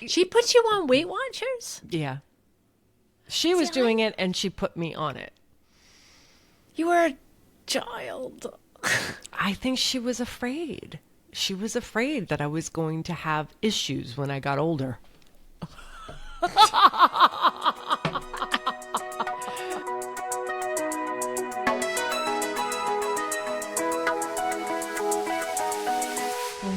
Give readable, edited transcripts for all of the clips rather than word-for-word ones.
She put you on Weight Watchers? Yeah. She was doing it, and she put me on it. You were a child. I think she was afraid. She was afraid that I was going to have issues when I got older.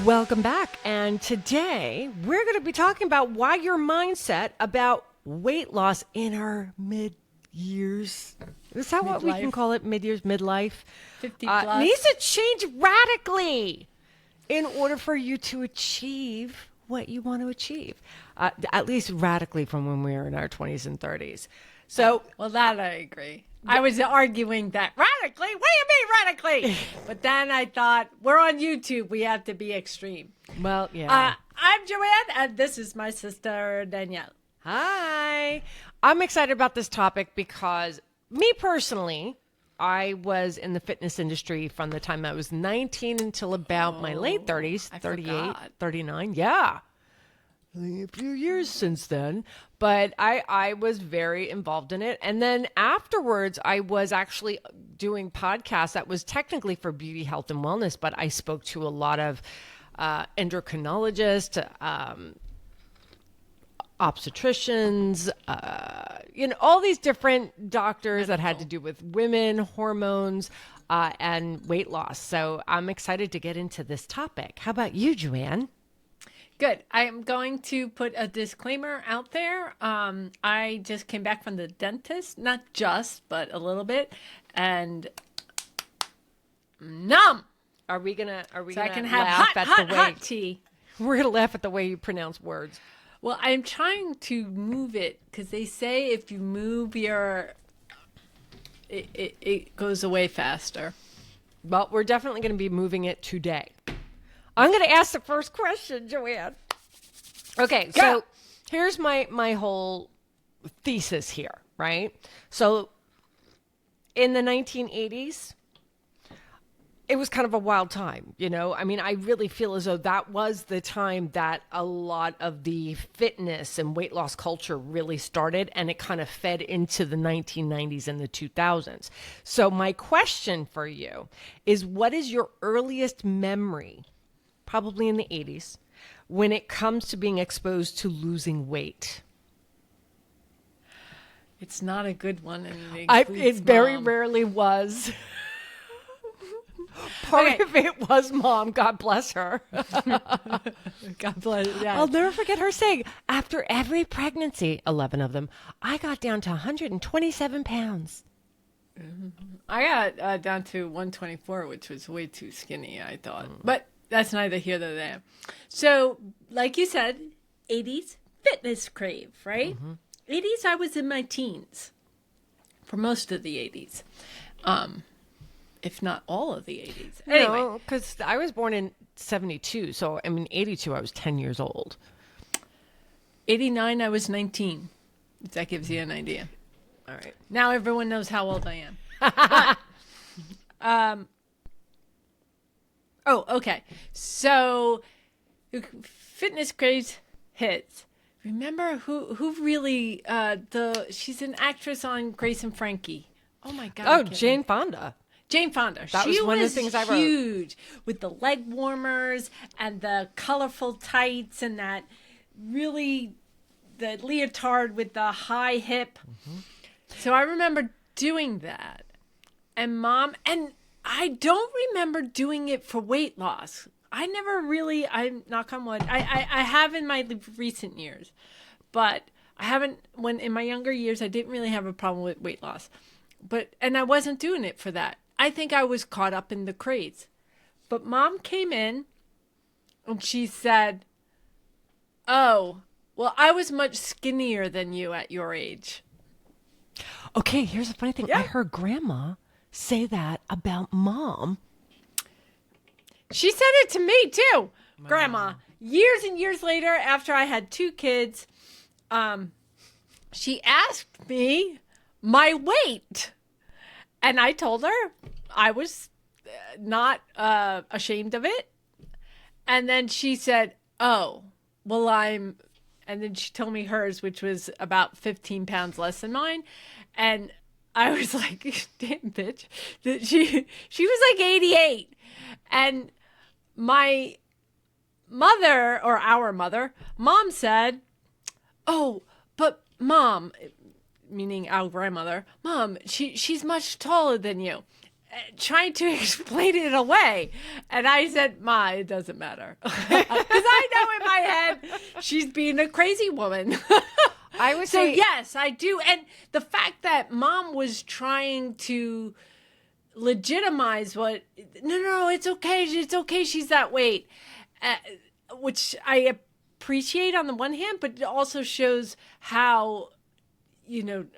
Welcome back. And today we're going to be talking about why your mindset about weight loss in our mid-years. Is that what we can call it? Mid-years, midlife? 50 plus. Needs to change radically in order for you to achieve what you want to achieve. At least radically from when we were in our 20s and 30s. So, well, that I agree. I was arguing that radically. What do you mean radically? But then I thought, we're on YouTube. We have to be extreme. Well, yeah. I'm Joanne, and this is my sister, Danielle. Hi. I'm excited about this topic because me personally, I was in the fitness industry from the time I was 19 until about my late 30s, 38, 39. Yeah. A few years since then, but I was very involved in it. And then afterwards, I was actually doing podcasts that was technically for beauty, health, and wellness, but I spoke to a lot of endocrinologists, obstetricians, all these different doctors that had to do with women, hormones, and weight loss. So I'm excited to get into this topic. How about you, Joanne? Good. I am going to put a disclaimer out there. I just came back from the dentist, not just, but a little bit, and numb. Are we gonna I can have hot tea. We're gonna laugh at the way you pronounce words. Well, I'm trying to move it because they say if you move it goes away faster. Well, we're definitely going to be moving it today. I'm going to ask the first question, Joanne. Okay, so here's my whole thesis here, right? So in the 1980s, it was kind of a wild time, I mean, I really feel as though that was the time that a lot of the fitness and weight loss culture really started, and it kind of fed into the 1990s and the 2000s. So my question for you is, what is your earliest memory, probably in the 80s, when it comes to being exposed to losing weight? It's not a good one. And it very rarely was. Part of it was Mom, God bless her. God bless. Yeah. I'll never forget her saying, after every pregnancy, 11 of them, I got down to 127 pounds. I got down to 124, which was way too skinny, I thought. But that's neither here nor there. So, like you said, 80s fitness crave, right? 80s, I was in my teens for most of the 80s. If not all of the 80s. Anyway. No, because I was born in 72. So, 82, I was 10 years old. 89, I was 19. If that gives you an idea. All right. Now everyone knows how old I am. But, okay. So, fitness craze hits. Remember who really, she's an actress on Grace and Frankie. Oh my God. Oh, Jane Fonda. Jane Fonda. That was one of the things I wrote. Huge with the leg warmers and the colorful tights and that really the leotard with the high hip. So I remember doing that. And I don't remember doing it for weight loss. I never really, I'm knock on wood. I have in my recent years, but I haven't, when in my younger years, I didn't really have a problem with weight loss. And I wasn't doing it for that. I think I was caught up in the craze. But Mom came in and she said, oh, well, I was much skinnier than you at your age. Okay, here's the funny thing. Yeah. I heard Grandma say that about Mom. She said it to me too, wow. Grandma. Years and years later, after I had 2 kids, she asked me my weight. And I told her I was not ashamed of it. And then she said, oh, well, And then she told me hers, which was about 15 pounds less than mine. And I was like, damn, bitch. She was like 88. And my mother, or our mother, Mom said, oh, but Mom, meaning our grandmother, Mom, she's much taller than you. Trying to explain it away. And I said, Ma, it doesn't matter. Because I know in my head, she's being a crazy woman. I would so say, yes, I do. And the fact that Mom was trying to legitimize no, it's okay. She's that weight. Which I appreciate on the one hand, but it also shows how,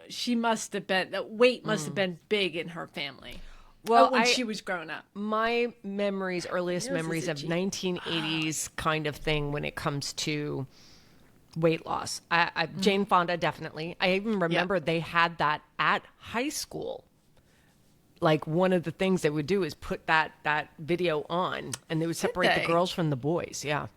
she must have been, that weight must have been big in her family. Well, when she was growing up. My earliest memories of 1980s kind of thing when it comes to weight loss. Jane Fonda, definitely. I even remember they had that at high school. Like one of the things they would do is put that video on, and they would separate the girls from the boys. Yeah.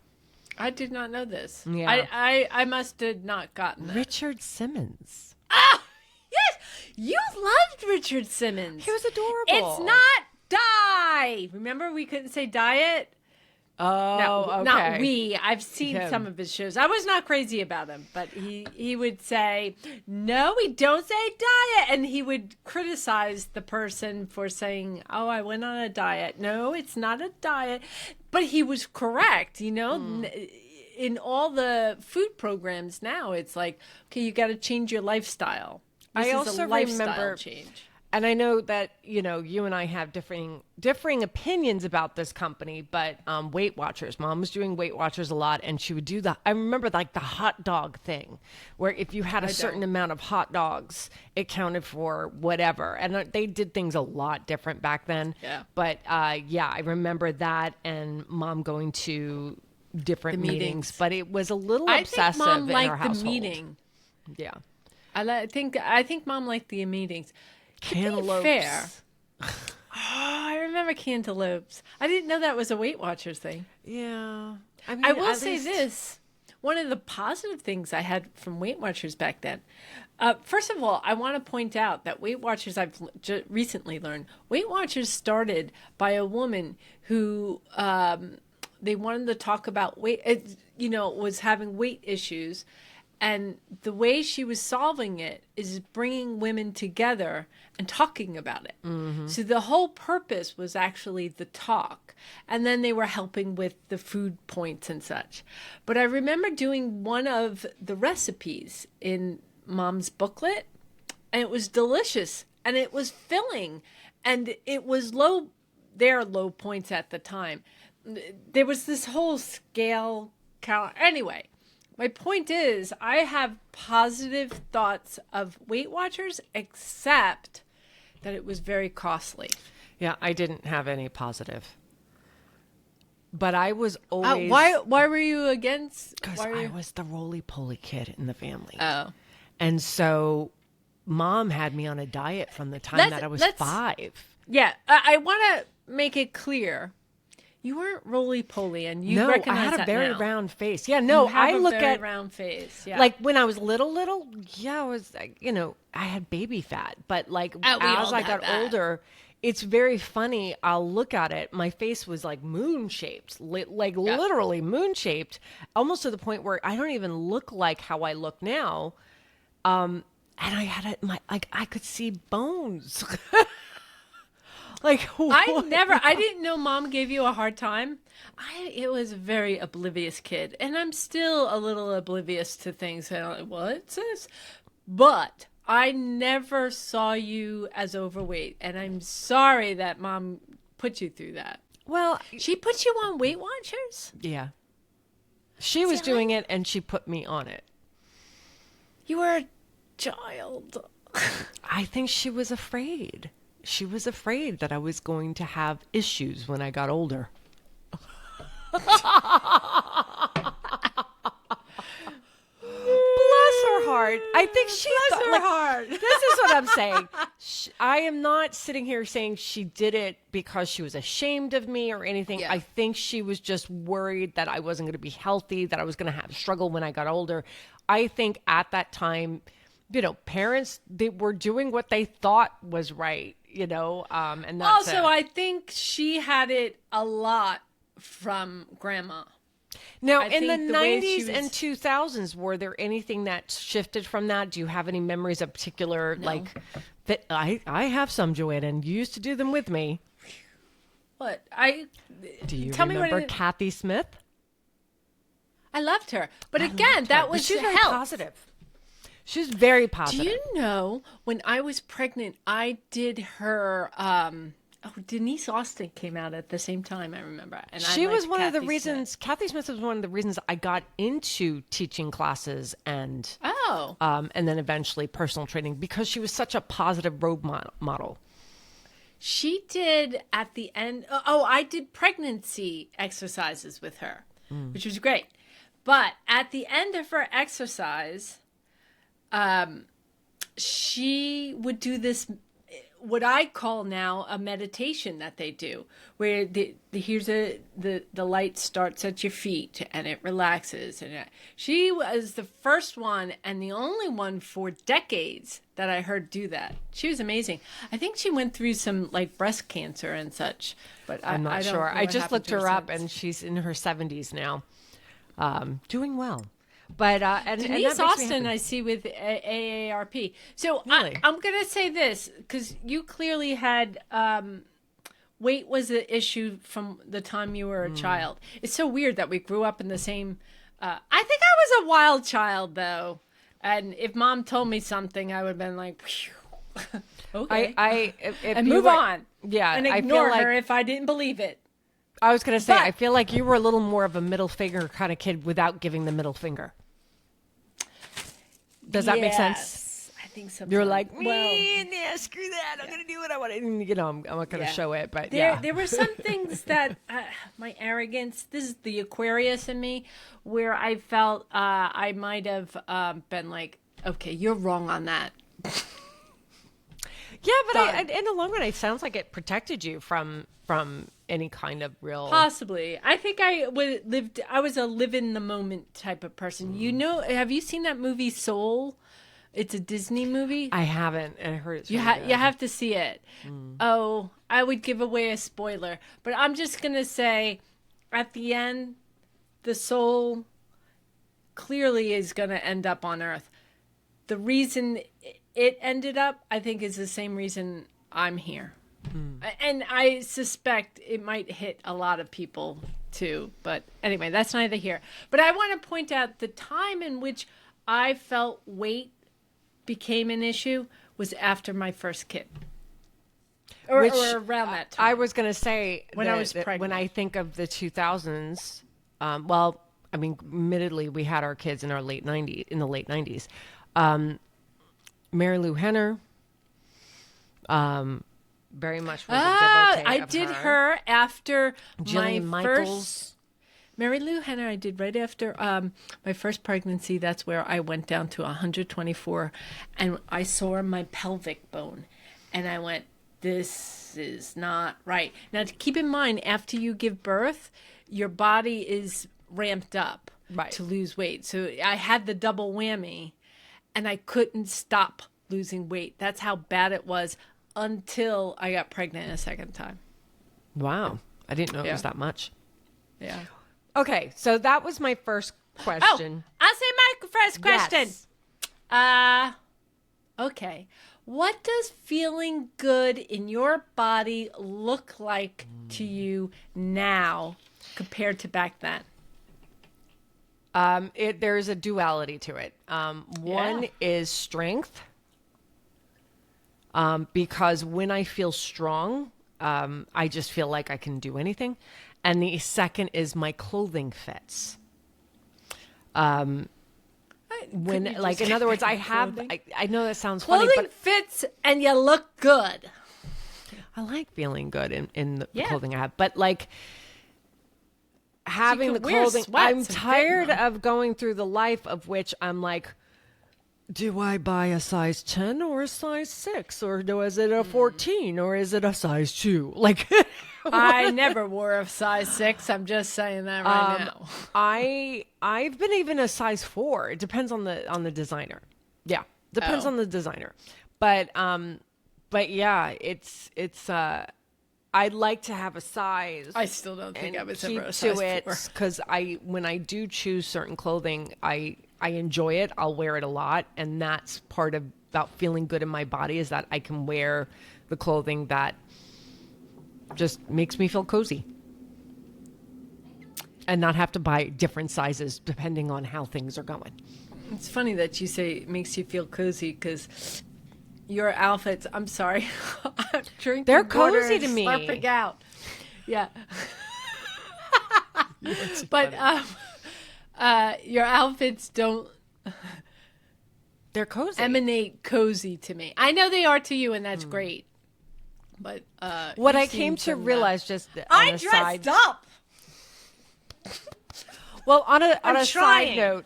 I did not know this. Yeah. I must have not gotten that. Richard Simmons. Ah, yes, you loved Richard Simmons. He was adorable. It's not die. Remember, we couldn't say diet. Oh, No, okay. not we. I've seen some of his shows. I was not crazy about him, but he would say, no, we don't say diet. And he would criticize the person for saying, oh, I went on a diet. No, it's not a diet. But he was correct, In all the food programs now, it's like, okay, you got to change your lifestyle. This I is also a lifestyle remember change. And I know that, you and I have differing opinions about this company, but Weight Watchers, Mom was doing Weight Watchers a lot, and she would do I remember like the hot dog thing, where if you had a certain amount of hot dogs, it counted for whatever. And they did things a lot different back then. Yeah. But I remember that, and Mom going to different meetings, but it was a little obsessive Mom in liked her household. the meeting. Yeah. I think Mom liked the meetings. Cantaloupes. Fair. I remember cantaloupes. I didn't know that was a Weight Watchers thing. Yeah. I will say this. One of the positive things I had from Weight Watchers back then. First of all, I want to point out that Weight Watchers, I've recently learned, Weight Watchers started by a woman who they wanted to talk about weight, was having weight issues. And the way she was solving it is bringing women together and talking about it. Mm-hmm. So the whole purpose was actually the talk. And then they were helping with the food points and such. But I remember doing one of the recipes in Mom's booklet, and it was delicious, and it was filling, and it was low points at the time. There was this whole scale count. Anyway. My point is, I have positive thoughts of Weight Watchers, except that it was very costly. Yeah, I didn't have any positive. But I was always... why were you against? Because I was the roly-poly kid in the family. Oh. And so Mom had me on a diet from the time that I was 5. Yeah, I want to make it clear. You weren't roly-poly, and you recognize I had a very now. round face. Yeah, no, I look very at round face. Yeah, like when I was little. Yeah, I was, I had baby fat, but like as I got older, it's very funny. I'll look at it. My face was like moon shaped, literally moon shaped, almost to the point where I don't even look like how I look now. And I had I could see bones. Like I didn't know Mom gave you a hard time. It was a very oblivious kid, and I'm still a little oblivious to things. And I'm like, what's this? But I never saw you as overweight, and I'm sorry that Mom put you through that. Well, she put you on Weight Watchers? Yeah. She was doing it, and she put me on it. You were a child. I think she was afraid. She was afraid that I was going to have issues when I got older. Bless her heart. heart. I think she Bless her heart. This is what I'm saying. I am not sitting here saying she did it because she was ashamed of me or anything. Yeah. I think she was just worried that I wasn't going to be healthy, that I was going to have struggle when I got older. I think at that time, parents, they were doing what they thought was right, and that's Also, it. I think she had it a lot from grandma. Now, I in the think the way 90s she and was- 2000s, were there anything that shifted from that? Do you have any memories of particular, that I have some, Joanne, and you used to do them with me. What? Do you tell me remember what Kathy Smith? I loved her. But again, that was She's very health. positive. She's very positive. Do you know, when I was pregnant, I did her, Denise Austin came out at the same time, I remember. And She I was liked one of the Kathy reasons, Smith. Kathy Smith was one of the reasons I got into teaching classes and then eventually personal training, because she was such a positive role model. She did at the end. Oh, I did pregnancy exercises with her, which was great. But at the end of her exercise, she would do this, what I call now a meditation that they do, where the light starts at your feet and it relaxes. And she was the first one and the only one for decades that I heard do that. She was amazing. I think she went through some breast cancer and such, but I'm not I don't sure. know I what just happened looked to her up, since. and she's in her 70s now, doing well. But and Denise that makes me Austin, happy. I see with AARP. So Really? I'm going to say this, because you clearly had weight was an issue from the time you were a child. It's so weird that we grew up in the same. I think I was a wild child, though. And if mom told me something, I would have been like, phew. Okay. If and you move were- on. Yeah, And I feel ignore like her if I didn't believe it. I was going to say, But- I feel like you were a little more of a middle finger kind of kid without giving the middle finger. Does that make sense? Yes, I think so. You're like, well, yeah, screw that. I'm going to do what I want. And, I'm not going to Yeah. show it, but there were some things that my arrogance, this is the Aquarius in me, where I felt I might have been like, okay, you're wrong on that. Yeah, but Done. in the long run, it sounds like it protected you from any kind of real. Possibly. I think I was a live in the moment type of person. Have you seen that movie Soul? It's a Disney movie. I haven't, and I heard it's You really good. you have to see it. Oh, I would give away a spoiler, but I'm just gonna say, at the end, the soul clearly is gonna end up on Earth. The reason it ended up, I think, is the same reason I'm here, and I suspect it might hit a lot of people too. But anyway, that's neither here. But I want to point out the time in which I felt weight became an issue was after my first kid, or around that time. I was going to say When I was when pregnant. I think of the 2000s, well, I mean, admittedly, we had our kids in the late 90s. Mary Lou Henner, very much was a devotee I of did her after Jillian my Michaels. first. Mary Lou Henner, I did right after my first pregnancy. That's where I went down to 124, and I saw my pelvic bone, and I went, "This is not right." Now, to keep in mind, after you give birth, your body is ramped up Right. to lose weight. So I had the double whammy, and I couldn't stop losing weight. That's how bad it was until I got pregnant a second time. Wow, I didn't know it Yeah. was that much. Yeah. Okay, so that was my first question. Oh, I'll say my first question. Yes. Okay. What does feeling good in your body look like to you now compared to back then? There's a duality to it. One is strength, because when I feel strong, I just feel like I can do anything. And the second is my clothing fits. When, in other words, I have, I know that sounds funny, Clothing but fits and you look good. I like feeling good in the Yeah. clothing I have. But having the could wear clothing, sweats I'm and fit in tired them. of going through the life of which I'm like, do I buy a size 10 or a size 6? Or is it a 14? Or is it a size 2? Like, I never wore a size 6. I'm just saying that right now. I've been even a size 4. It depends on the designer. Yeah, depends on the designer. But yeah, it's I'd like to have a size. I still don't think I was ever a keep size to 4. it because when I do choose certain clothing, I enjoy it. I'll wear it a lot, and that's part of about feeling good in my body is that I can wear the clothing that just makes me feel cozy and not have to buy different sizes depending on how things are going. It's funny that you say it makes you feel cozy because your outfits, I'm sorry, I'm drinking They're water cozy and to me. slurping out. Yeah. But your outfits don't They're cozy. emanate cozy to me. I know they are to you, and that's great. But what you've I seen came to some, realize just on I a dressed side, up. well, on a I'm side trying. note,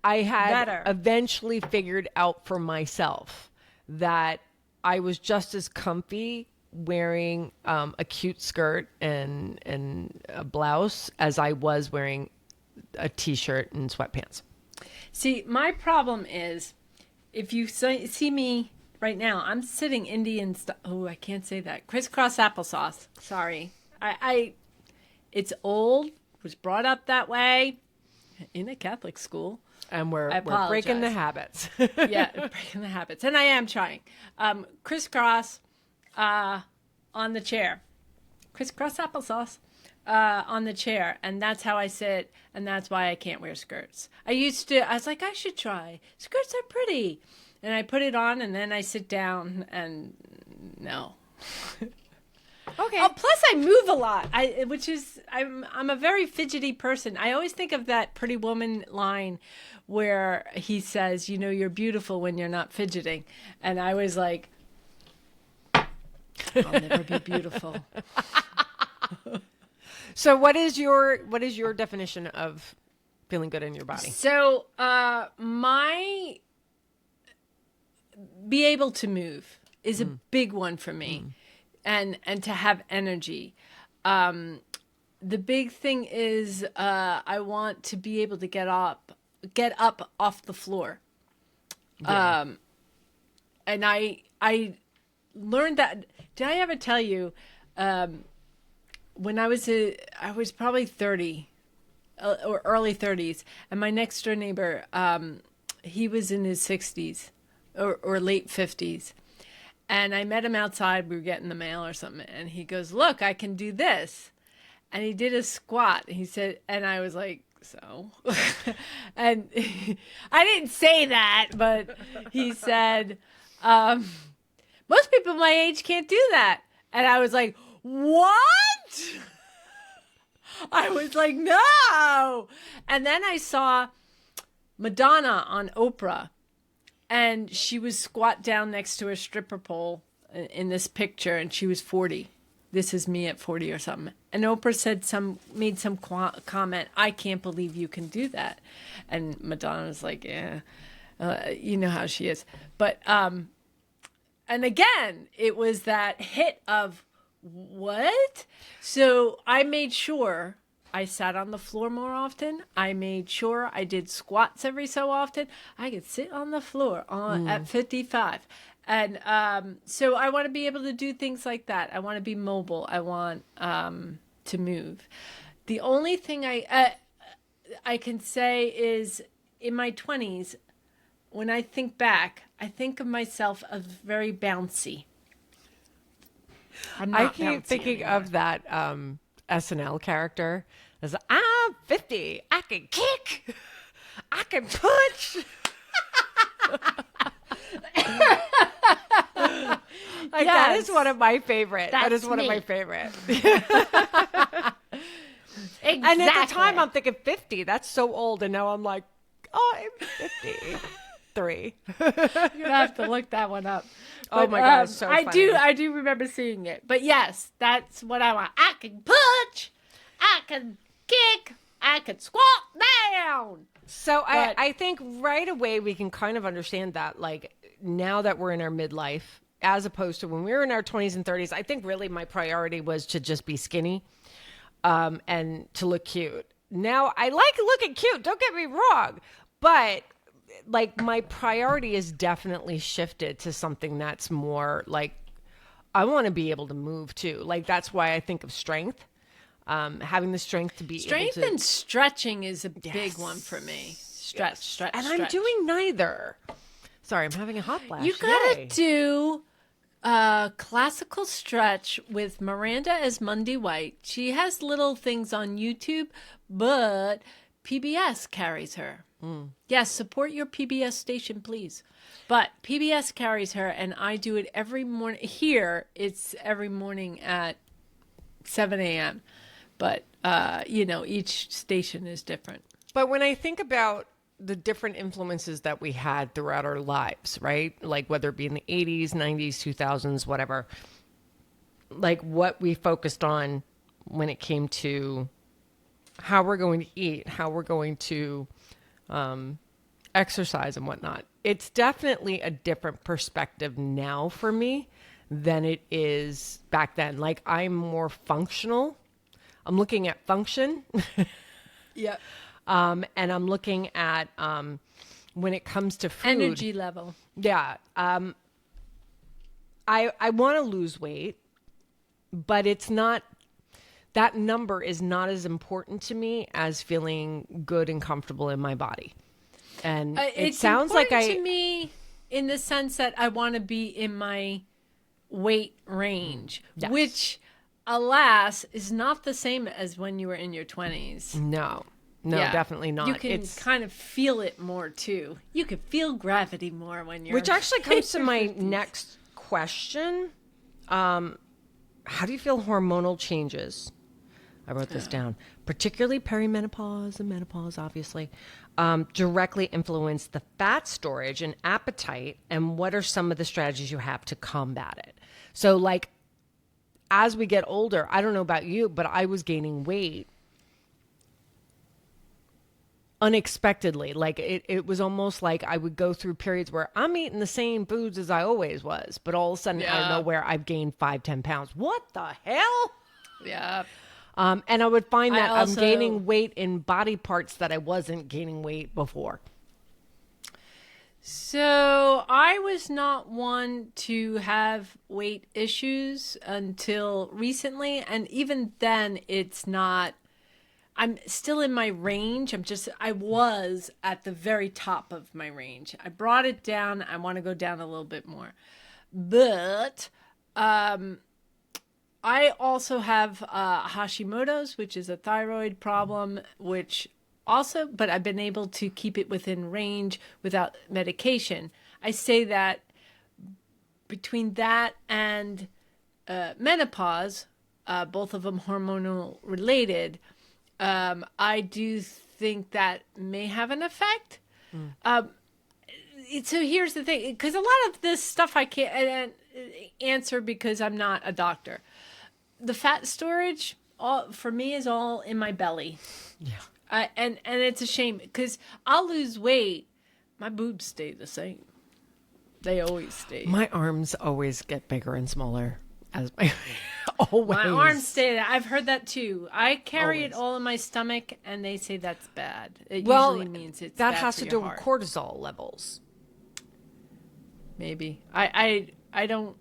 I had Better. eventually figured out for myself that I was just as comfy wearing a cute skirt and a blouse as I was wearing a t-shirt and sweatpants. See, my problem is if you see me right now, I'm sitting Indian style. Oh, I can't say that. Crisscross applesauce. Sorry. It's old, was brought up that way in a Catholic school. And we're apologize. breaking the habits. Yeah, breaking the habits. And I am trying. Crisscross on the chair. Crisscross applesauce on the chair. And that's how I sit. And that's why I can't wear skirts. I was like, I should try. Skirts are pretty. And I put it on and then I sit down and no. Okay. Oh, plus I move a lot. I'm a very fidgety person. I always think of that Pretty Woman line where he says, you know, you're beautiful when you're not fidgeting. And I was like, I'll never be beautiful. So what is your definition of feeling good in your body? So be able to move is a big one for me. And to have energy. The big thing is I want to be able to get up off the floor. Yeah. And I learned that. Did I ever tell you when I was probably 30 or early 30s, and my next door neighbor, he was in his 60s or late 50s. And I met him outside. We were getting the mail or something. And he goes, look, I can do this. And he did a squat. He said, and I was like, so? And I didn't say that, but he said, most people my age can't do that. And I was like, what? I was like, no. And then I saw Madonna on Oprah. And she was squat down next to a stripper pole in this picture, and she was 40. This is me at 40 or something. And Oprah made some comment, I can't believe you can do that. And Madonna was like, yeah, you know how she is. But, and again, it was that hit of, what? So I made sure I sat on the floor more often. I made sure I did squats every so often. I could sit on the floor at 55. And so I want to be able to do things like that. I want to be mobile. I want to move. The only thing I can say is in my 20s, when I think back, I think of myself as very bouncy. I keep thinking of that SNL character. As I'm 50, I can kick, I can punch. That is one of my favorite. That is one of my favorite. Exactly. And at the time, I'm thinking 50. That's so old, and now I'm like, oh, I'm 53. You're gonna have to look that one up. But, oh my God, it's so funny. I do remember seeing it. But yes, that's what I want. I can punch, I can kick, I could squat down. So I think right away we can kind of understand that, like, now that we're in our midlife, as opposed to when we were in our 20s and 30s, I think really my priority was to just be skinny and to look cute. Now, I like looking cute, don't get me wrong, but like my priority is definitely shifted to something that's more like I want to be able to move too. Like that's why I think of strength. Having the strength to be strength able to... and stretching is a big one for me. Stretch. And I'm doing neither. Sorry, I'm having a hot flash. You gotta do classical stretch with Miranda as Monday White. She has little things on YouTube, but PBS carries her. Yes, support your PBS station, please. But PBS carries her, and I do it every morning. Here, it's every morning at 7 a.m. But, each station is different. But when I think about the different influences that we had throughout our lives, right? Like whether it be in the 80s, 90s, 2000s, whatever, like what we focused on when it came to how we're going to eat, how we're going to exercise and whatnot. It's definitely a different perspective now for me than it is back then. Like I'm more functional. I'm looking at function. Yep. And I'm looking at when it comes to food. Energy level. Yeah. I want to lose weight, but it's not, that number is not as important to me as feeling good and comfortable in my body. And it sounds like to me in the sense that I want to be in my weight range, yes. Which alas is not the same as when you were in your 20s. No, yeah. Definitely not. You can kind of feel it more too. You can feel gravity more when you're... Which actually comes to my next question. How do you feel hormonal changes? I wrote this down. Particularly perimenopause and menopause, obviously, directly influence the fat storage and appetite, and what are some of the strategies you have to combat it? So, like, as we get older, I don't know about you, but I was gaining weight unexpectedly. Like, it was almost like I would go through periods where I'm eating the same foods as I always was, but all of a sudden, out of nowhere, I've gained 5-10 pounds. What the hell? Yeah. And I would find that I'm gaining weight in body parts that I wasn't gaining weight before. So I was not one to have weight issues until recently. And even then, it's not, I'm still in my range. I was at the very top of my range. I brought it down. I want to go down a little bit more. But, I also have Hashimoto's, which is a thyroid problem, but I've been able to keep it within range without medication. I say that between that and menopause, both of them hormonal related, I do think that may have an effect. So here's the thing, because a lot of this stuff I can't answer because I'm not a doctor. The fat storage, for me, is all in my belly. Yeah. And it's a shame because I'll lose weight. My boobs stay the same. They always stay. My arms always get bigger and smaller. Always. My arms stay there. I've heard that too. I carry it all in my stomach, and they say that's bad. It usually means it's that bad has for to your do with heart. cortisol levels. Maybe. I don't.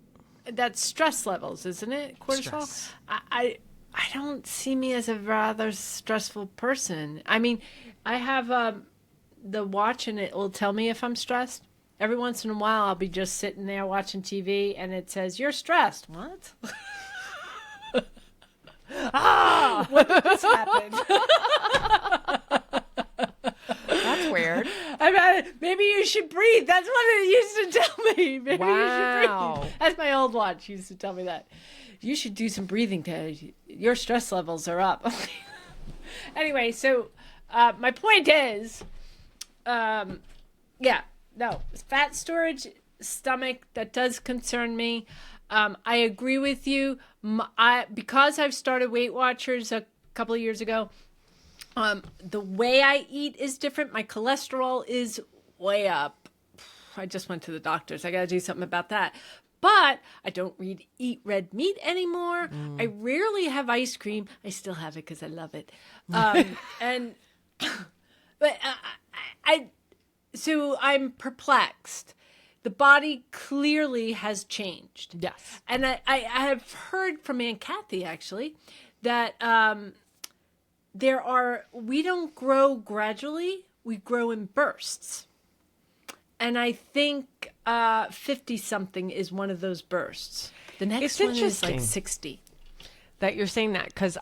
That's stress levels, isn't it? Cortisol. Stress. I don't see me as a rather stressful person. I mean, I have the watch, and it will tell me if I'm stressed. Every once in a while, I'll be just sitting there watching TV, and it says, "You're stressed." What? When did this happen? That's weird. Maybe you should breathe. That's what it used to tell me. Maybe you should Wow. breathe. That's my old watch. Used to tell me that. You should do some breathing. Your stress levels are up. Anyway, so my point is, fat storage, stomach, that does concern me. I agree with you. Because I've started Weight Watchers a couple of years ago, The way I eat is different. My cholesterol is way up. I just went to the doctors. I got to do something about that. But I don't eat red meat anymore. I rarely have ice cream. I still have it because I love it. And but so I'm perplexed. The body clearly has changed. Yes. And I have heard from Aunt Kathy, actually, that we don't grow gradually, we grow in bursts. And I think 50-something is one of those bursts. The next one is like 60. That you're saying that, because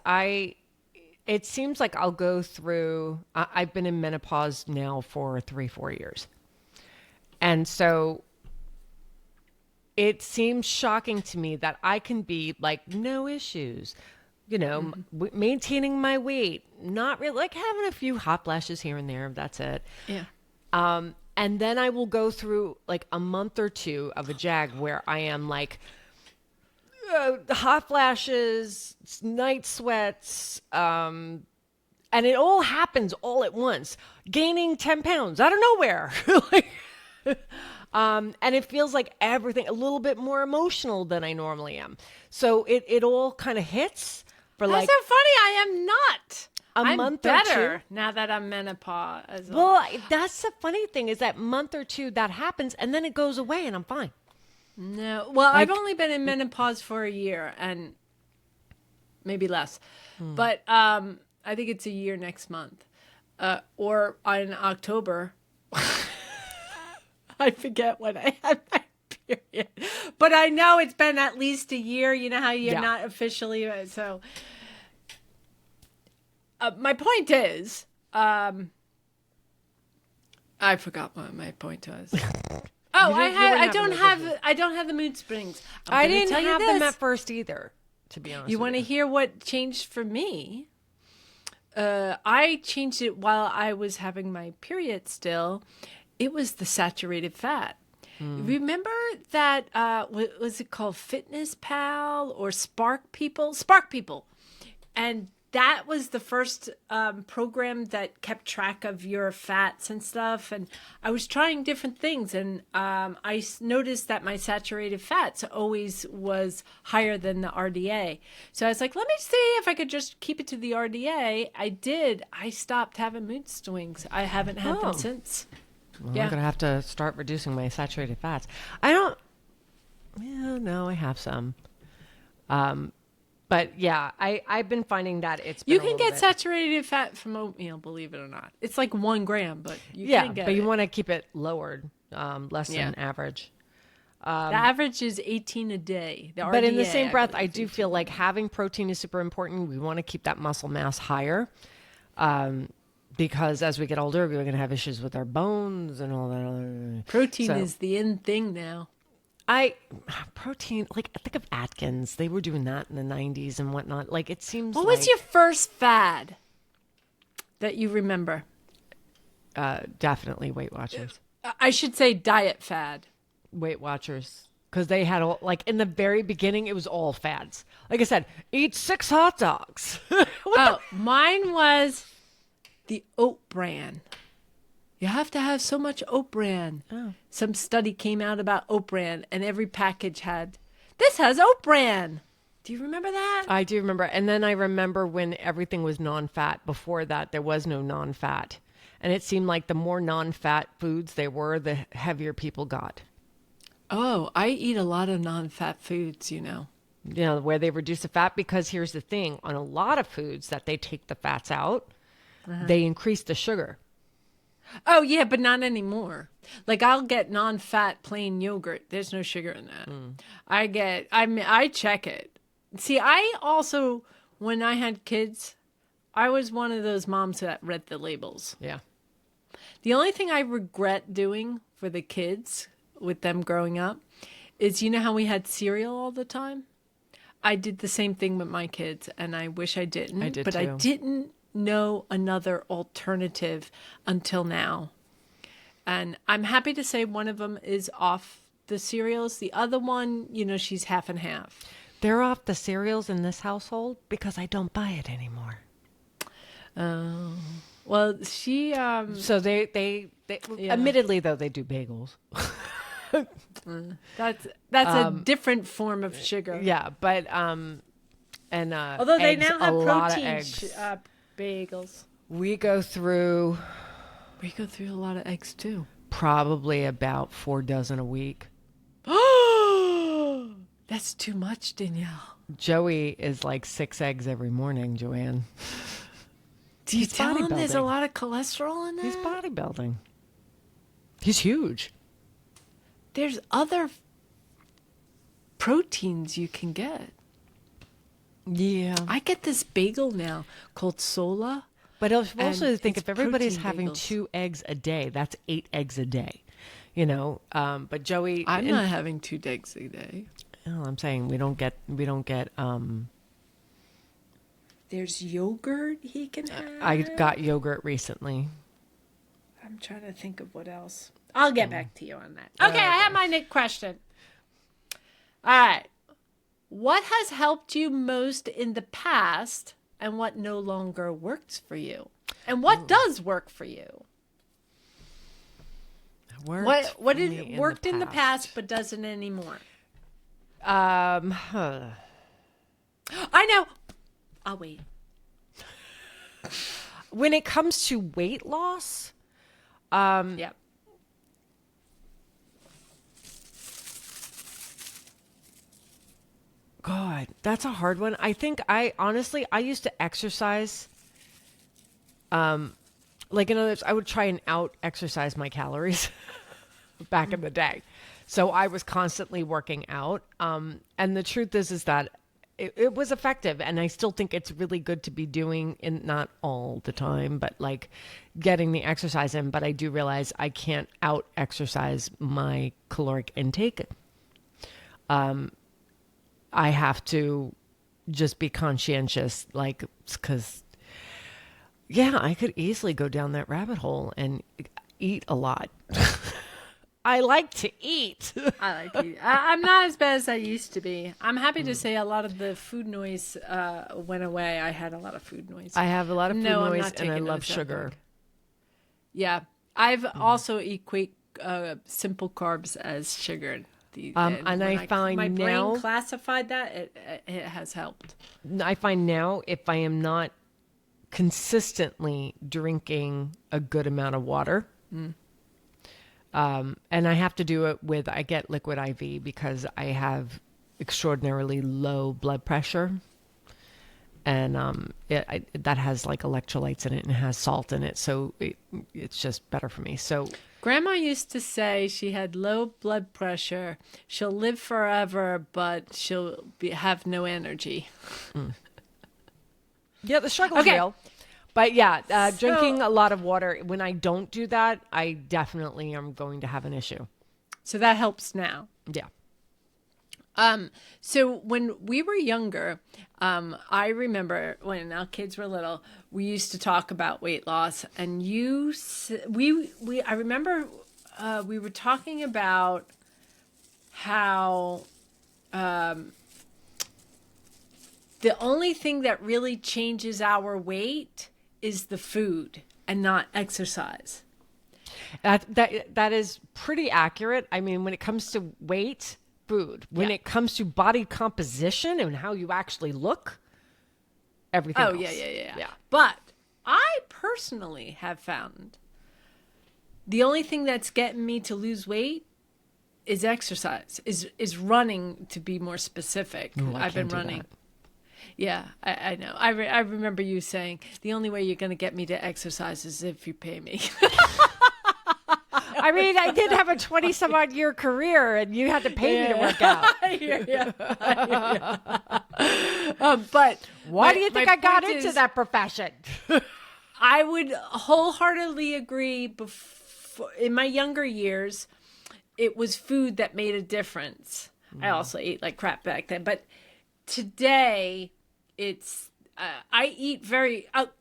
it seems like I'll go through, I've been in menopause now for 3-4 years. And so it seems shocking to me that I can be like, no issues, maintaining my weight, not really, like having a few hot flashes here and there. That's it. Yeah. And then I will go through like a month or two of a jag where I am like, hot flashes, night sweats, and it all happens all at once. Gaining 10 pounds out of nowhere. And it feels like everything, a little bit more emotional than I normally am. So it all kind of hits for That's like so funny. I am not. I'm month better or two. now that I'm menopause. Well, that's the funny thing is that month or two that happens and then it goes away and I'm fine. No. Well, I've only been in menopause for a year and maybe less. But I think it's a year next month. Or in October. I forget when I had my period. But I know it's been at least a year. You know how you're not officially. So my point is, I forgot what my point was. Oh, I don't have the mood springs. I didn't have them at first either, to be honest. You want to hear what changed for me? I changed it while I was having my period still. It was the saturated fat. Remember that, what was it called? Fitness Pal or Spark People? Spark People. And that was the first program that kept track of your fats and stuff. And I was trying different things. And I noticed that my saturated fats always was higher than the RDA. So I was like, let me see if I could just keep it to the RDA. I did. I stopped having mood swings. I haven't had them since. Well, I'm going to have to start reducing my saturated fats. No, I have some. But yeah, I've been finding that it's been You can get saturated fat from oatmeal, believe it or not. It's like 1 gram, but you can get it. You want to keep it lowered, less than average. The average is 18 a day. But in the same breath, I do feel like having protein is super important. We want to keep that muscle mass higher. Because as we get older, we're going to have issues with our bones and all that other. Protein is the in thing now. Protein, like I think of Atkins. They were doing that in the 90s and whatnot. Like it seems What was your first fad that you remember? Definitely Weight Watchers. I should say diet fad. Weight Watchers. Because they had all, like in the very beginning, it was all fads. Like I said, eat 6 hot dogs. Mine was the oat bran. You have to have so much oat bran. Oh. Some study came out about oat bran, and every package had, this has oat bran. Do you remember that? I do remember. And then I remember when everything was non-fat. Before that, there was no non-fat. And it seemed like the more non-fat foods they were, the heavier people got. Oh, I eat a lot of non-fat foods, Where they reduce the fat, because here's the thing. On a lot of foods that they take the fats out, they increase the sugar. Oh, yeah, but not anymore. Like, I'll get non-fat plain yogurt. There's no sugar in that. I check it. See, I also, when I had kids, I was one of those moms that read the labels. Yeah. The only thing I regret doing for the kids with them growing up is, how we had cereal all the time? I did the same thing with my kids, and I wish I didn't. I did but too. I didn't know another alternative until now. And I'm happy to say one of them is off the cereals. The other one, she's half and half. They're off the cereals in this household because I don't buy it anymore. Well, she So they admittedly though they do bagels. that's a different form of sugar. Yeah, but Although they eggs, now a have lot of protein eggs. bagels. We go through We go through a lot of eggs too. probably about 4 dozen a week. Oh, that's too much, Danielle. Joey is like 6 eggs every morning, Joanne. Do you tell him there's a bodybuilding. lot of cholesterol in that? He's bodybuilding. He's huge. There's other proteins you can get. Yeah. I get this bagel now called Sola. But I also And think it's if everybody's protein having bagels. 2 eggs a day, that's 8 eggs a day. You know, but Joey, I'm not having 2 eggs a day. well, I'm saying we don't get There's yogurt he can have. I got yogurt recently. I'm trying to think of what else. I'll get back to you on that. Okay, I have my next question. All right. What has helped you most in the past and what no longer works for you? And what does work for you? What worked in the past but doesn't anymore? Huh. I know. I'll wait. When it comes to weight loss, Yep. God, that's a hard one. I think I used to exercise. Like in other words, I would try and out exercise my calories back in the day. So I was constantly working out. And the truth is that it was effective. And I still think it's really good to be doing, in not all the time, but like getting the exercise in. But I do realize I can't out exercise my caloric intake. I have to just be conscientious, like, because, yeah, I could easily go down that rabbit hole and eat a lot. I like to eat. I like to eat. I'm not as bad as I used to be. I'm happy to say a lot of the food noise went away. I had a lot of food noise. I have a lot of food No, I'm noise not and I taking love those sugar. back. Yeah. I've also equate simple carbs as sugar. And I find my now- brain classified that it has helped. I find now if I am not consistently drinking a good amount of water, and I have to do it with, I get liquid IV because I have extraordinarily low blood pressure. And that has like electrolytes in it and it has salt in it. So it's just better for me. So Grandma used to say she had low blood pressure. She'll live forever, but she'll have no energy. yeah, the struggle's real. But yeah, drinking a lot of water. When I don't do that, I definitely am going to have an issue. So that helps now. Yeah. So when we were younger, I remember when our kids were little, we used to talk about weight loss, and I remember we were talking about how the only thing that really changes our weight is the food and not exercise. That is pretty accurate. I mean, when it comes to weight, food. When it comes to body composition and how you actually look, everything else. Yeah. But I personally have found the only thing that's getting me to lose weight is exercise, is running, to be more specific. Ooh, I've been running. That. Yeah, I know. I remember you saying the only way you're going to get me to exercise is if you pay me. I mean, I did have a 20-some-odd year career, and you had to pay me to work out. But why do you think I got into that profession? I would wholeheartedly agree. In my younger years, it was food that made a difference. I also ate like crap back then, but today it's I eat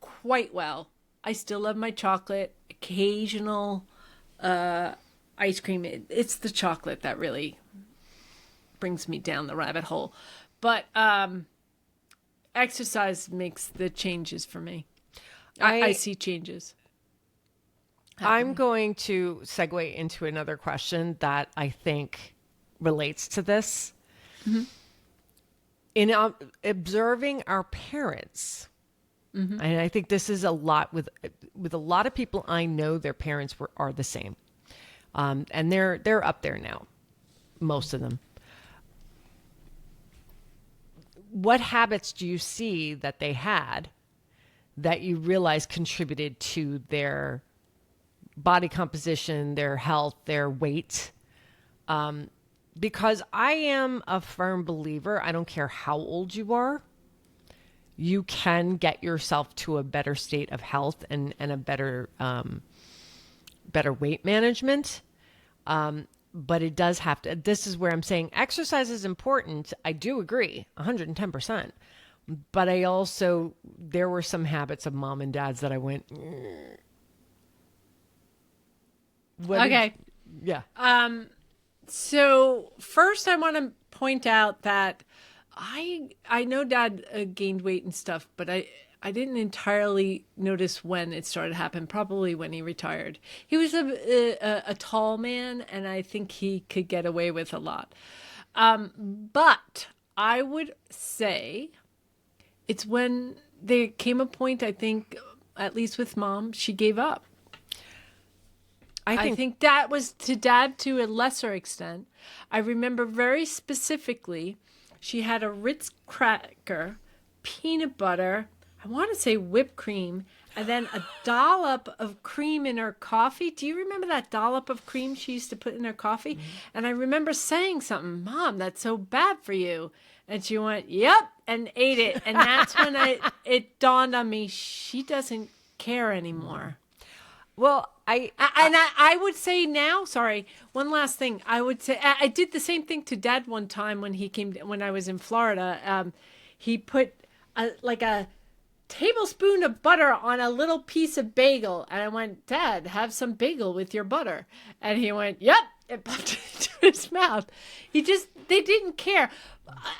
quite well. I still love my chocolate. Occasional ice cream. It's the chocolate that really brings me down the rabbit hole. But exercise makes the changes for me. I see changes. I'm going to segue into another question that I think relates to this. Mm-hmm. In observing our parents, and I think this is a lot with a lot of people I know, their parents are the same, and they're up there now, most of them. What habits do you see that they had that you realize contributed to their body composition, their health, their weight? Because I am a firm believer, I don't care how old you are, you can get yourself to a better state of health and a better weight management. But it does have to, this is where I'm saying exercise is important. I do agree 110%. But I also, there were some habits of mom and dad's that I went, Okay. Yeah. So first I want to point out that I know Dad gained weight and stuff, but I didn't entirely notice when it started to happen, probably when he retired. He was a tall man, and I think he could get away with a lot. But I would say it's when there came a point, I think, at least with Mom, she gave up. I think that was to Dad to a lesser extent. I remember very specifically, she had a Ritz cracker, peanut butter, I want to say whipped cream, and then a dollop of cream in her coffee. Do you remember that dollop of cream she used to put in her coffee? Mm-hmm. And I remember saying something, Mom, that's so bad for you. And she went, yep, and ate it. And that's when it dawned on me, she doesn't care anymore. Well, I would say now, sorry, one last thing. I would say, I did the same thing to Dad one time when I was in Florida. He put a tablespoon of butter on a little piece of bagel. And I went, Dad, have some bagel with your butter. And he went, yep, it popped into his mouth. They didn't care.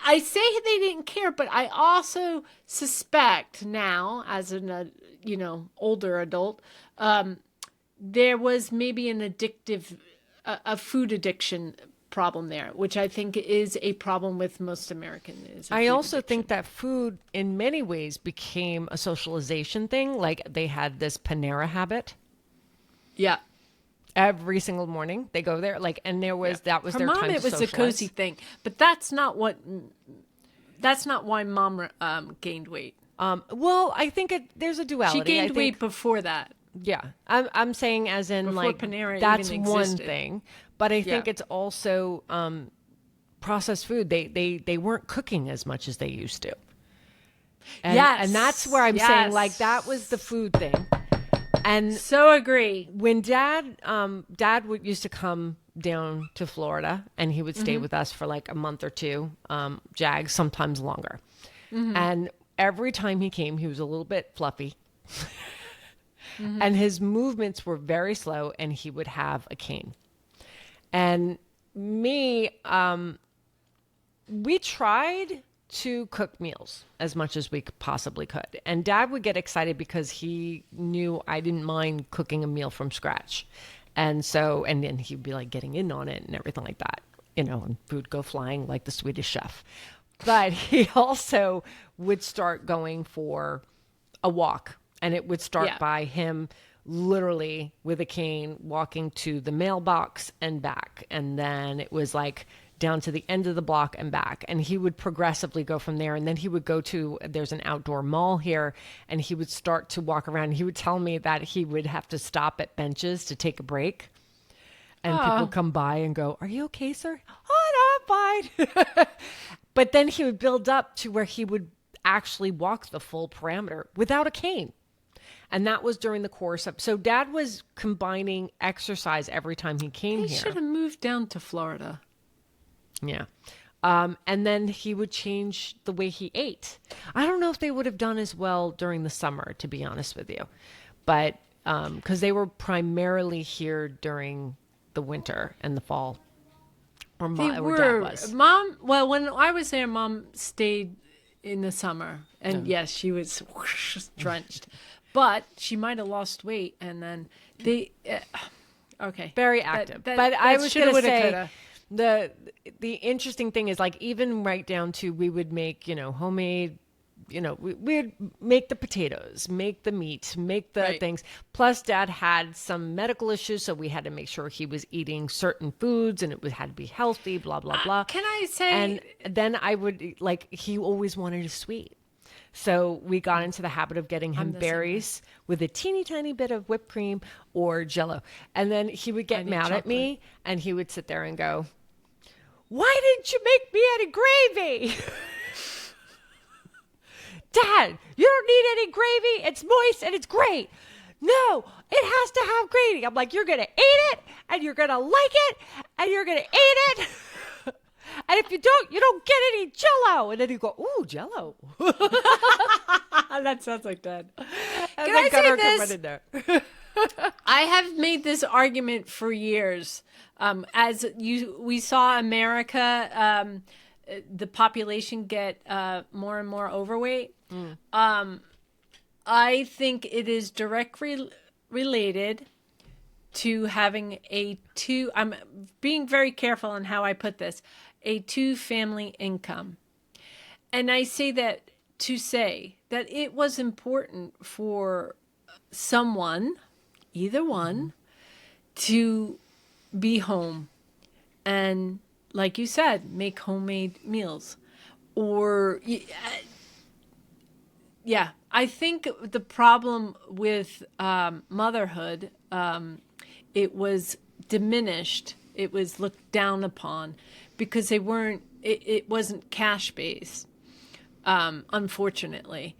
I say they didn't care, but I also suspect now, as an older adult, there was maybe an addictive, a food addiction problem there, which I think is a problem with most Americans. I also think that food in many ways became a socialization thing. Like they had this Panera habit. Yeah. Every single morning they go there, that was For their Mom, time to it was socialize. a cozy thing, but that's not why Mom gained weight. Well, I think there's a duality. She gained weight before that. Yeah, I'm saying as in Before like Panera that's even one existed. thing, but I think it's also processed food. They weren't cooking as much as they used to. And, and that's where I'm saying like that was the food thing. And so agree. When Dad used to come down to Florida, and he would stay with us for like a month or two, Jags, sometimes longer. Mm-hmm. And every time he came, he was a little bit fluffy. And his movements were very slow, and he would have a cane. And me, we tried to cook meals as much as we possibly could. And Dad would get excited because he knew I didn't mind cooking a meal from scratch. And so, and then he'd be like getting in on it and everything like that, and food go flying like the Swedish chef. But he also would start going for a walk. And it would start by him literally with a cane walking to the mailbox and back. And then it was like down to the end of the block and back. And he would progressively go from there. And then he would go to, there's an outdoor mall here, and he would start to walk around. He would tell me that he would have to stop at benches to take a break. And people come by and go, "Are you okay, sir?" "Oh, no, I'm fine." But then he would build up to where he would actually walk the full parameter without a cane. And that was during the course of, so Dad was combining exercise every time he came here. He should have moved down to Florida. Yeah. And then he would change the way he ate. I don't know if they would have done as well during the summer, to be honest with you. But, because they were primarily here during the winter and the fall. Or Dad was. Mom, well, when I was there, Mom stayed in the summer. And yes, she was drenched. but she might have lost weight, and then they. Okay. Very active. But I was going to say the interesting thing is like even right down to we would make, homemade, we'd make the potatoes, make the meat, make the things. Plus Dad had some medical issues. So we had to make sure he was eating certain foods and had to be healthy, blah, blah, blah. Can I say? And then I would he always wanted a sweet. So we got into the habit of getting him berries with a teeny tiny bit of whipped cream or Jell-O. And then he would get mad at me and he would sit there and go, "Why didn't you make me any gravy?" "Dad, you don't need any gravy. It's moist and it's great." "No, it has to have gravy." I'm like, "You're going to eat it and you're going to like it and you're going to eat it. And if you don't get any Jell-O." And then you go, "Ooh, Jell-O." That sounds like Dad. Can I say this? In there. I have made this argument for years. We saw America, the population get more and more overweight. I think it is directly related to having I'm being very careful on how I put this, a 2-family income. And I say that to say that it was important for someone, either one, to be home and, like you said, make homemade meals. Or, I think the problem with motherhood, it was diminished. It was looked down upon because it wasn't cash-based, unfortunately.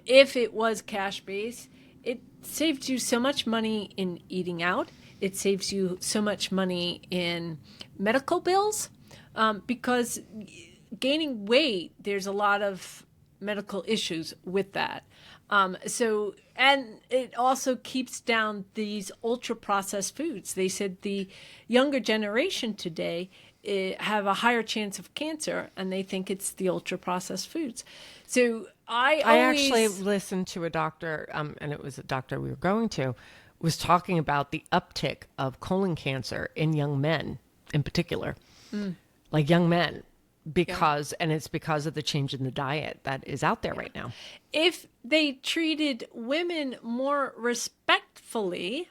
If it was cash-based, it saved you so much money in eating out. It saves you so much money in medical bills, because gaining weight, there's a lot of medical issues with that. And it also keeps down these ultra-processed foods. They said the younger generation today have a higher chance of cancer, and they think it's the ultra-processed foods. So I actually listened to a doctor, and it was a doctor we were going to, was talking about the uptick of colon cancer in young men in particular, like young men. And it's because of the change in the diet that is out there right now. If they treated women more respectfully,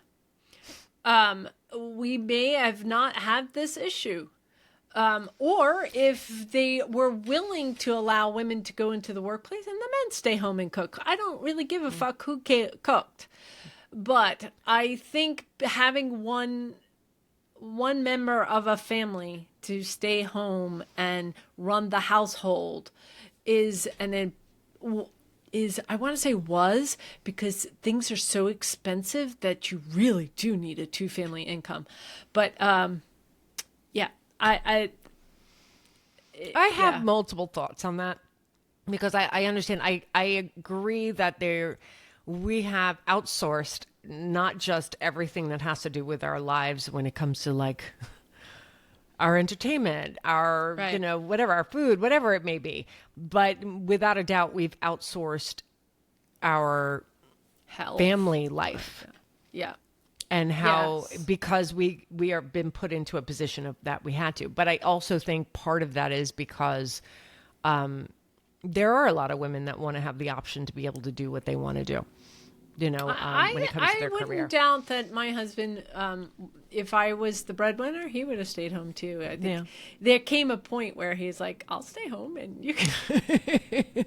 we may have not had this issue. Or if they were willing to allow women to go into the workplace and the men stay home and cook. I don't really give a fuck who cooked. But I think having one member of a family to stay home and run the household is I want to say was, because things are so expensive that you really do need a 2-family income. But I have multiple thoughts on that because I understand. I agree that we have outsourced not just everything that has to do with our lives when it comes to like our entertainment, our, whatever, our food, whatever it may be. But without a doubt, we've outsourced our health, family life. Yeah. And how, because we are been put into a position of that we had to. But I also think part of that is because there are a lot of women that want to have the option to be able to do what they want to do. When it comes to their career. I wouldn't doubt that my husband, if I was the breadwinner, he would have stayed home too. I think there came a point where he's like, "I'll stay home and you can."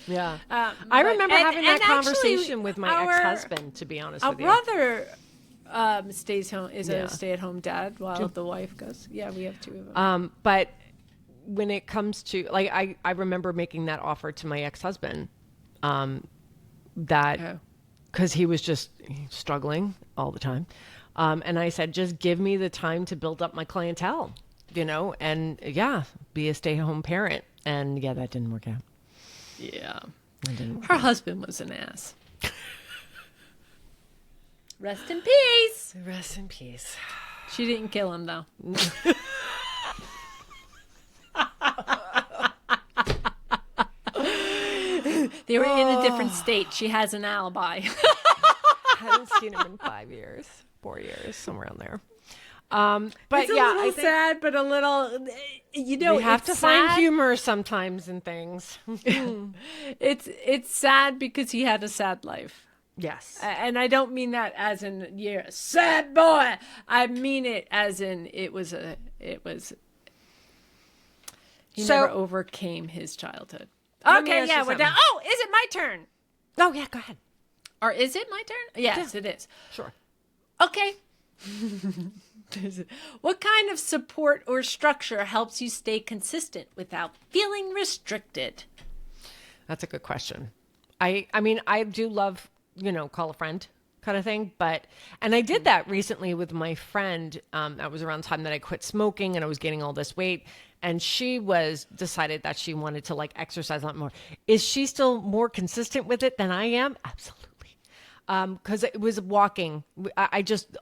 Yeah. I remember having that conversation with my ex-husband, to be honest with you. Our brother stays home, is a stay-at-home dad while the wife goes. Yeah, we have 2 of them. But when it comes to, like, I remember making that offer to my ex-husband, because he was just struggling all the time. And I said, just give me the time to build up my clientele, and be a stay-at-home parent. And that didn't work out. Yeah. Her husband was an ass. Rest in peace. Rest in peace. She didn't kill him, though. They were in a different state. She has an alibi. I haven't seen him in 5 years, 4 years, somewhere around there. But it's a yeah, little I think sad, but a little, we have to find humor sometimes in things. It's sad because he had a sad life. Yes. And I don't mean that as in, you're a sad boy. I mean it as in he never overcame his childhood. Okay, yeah, we're done. Oh, is it my turn? Oh, yeah, go ahead. Or is it my turn? Yes, it is. Sure. Okay. What kind of support or structure helps you stay consistent without feeling restricted? That's a good question. I mean, I do love, call a friend kind of thing, and I did that recently with my friend. That was around the time that I quit smoking and I was gaining all this weight. And she decided that she wanted to exercise a lot more. Is she still more consistent with it than I am? Absolutely. Because it was walking.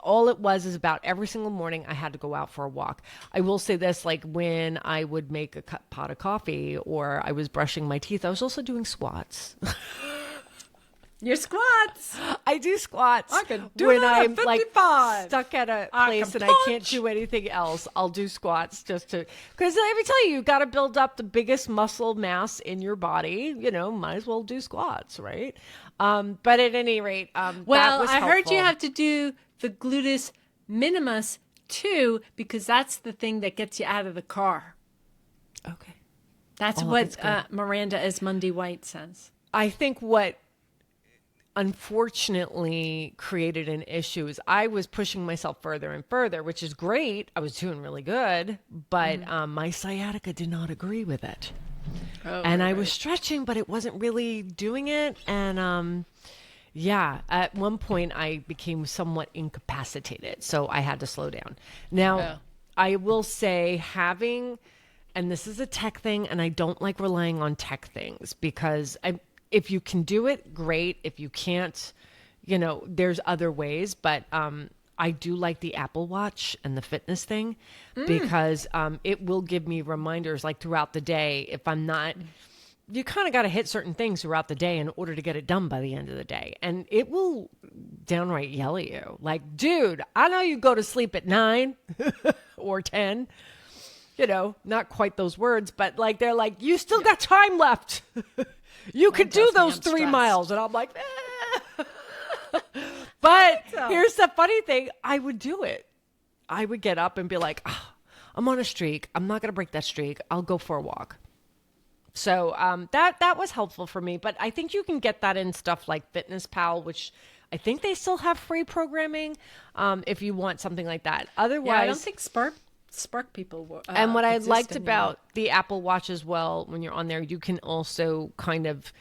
All it was is about every single morning I had to go out for a walk. I will say this, when I would make a pot of coffee or I was brushing my teeth, I was also doing squats. Your squats. I do squats. I can do when that I'm at 55. Stuck at a place and I can't do anything else. I'll do squats just to, because let me tell you, got to build up the biggest muscle mass in your body. Might as well do squats, right? But at any rate, that was I heard helpful. you have to do the gluteus minimus too, because that's the thing that gets you out of the car. Okay. That's what Miranda Esmundi White says. I think what unfortunately created an issue is I was pushing myself further and further, which is great. I was doing really good, but my sciatica did not agree with it. And I was stretching, but it wasn't really doing it. And at one point I became somewhat incapacitated, so I had to slow down. Now, I will say and this is a tech thing, and I don't like relying on tech things because if you can do it, great. If you can't, there's other ways. But I do like the Apple Watch and the fitness thing because it will give me reminders throughout the day. If I'm not, you kind of got to hit certain things throughout the day in order to get it done by the end of the day. And it will downright yell at you. Dude, I know you go to sleep at 9 or 10. Not quite those words, but they're you still got time left. You could do those 3 miles. And I'm like, But here's the funny thing. I would do it. I would get up and be like, I'm on a streak. I'm not going to break that streak. I'll go for a walk. So that was helpful for me. But I think you can get that in stuff like Fitness Pal, which I think they still have free programming if you want something like that. Otherwise, I don't think Spark people and what I liked about the Apple Watch as well, when you're on there, you can also kind of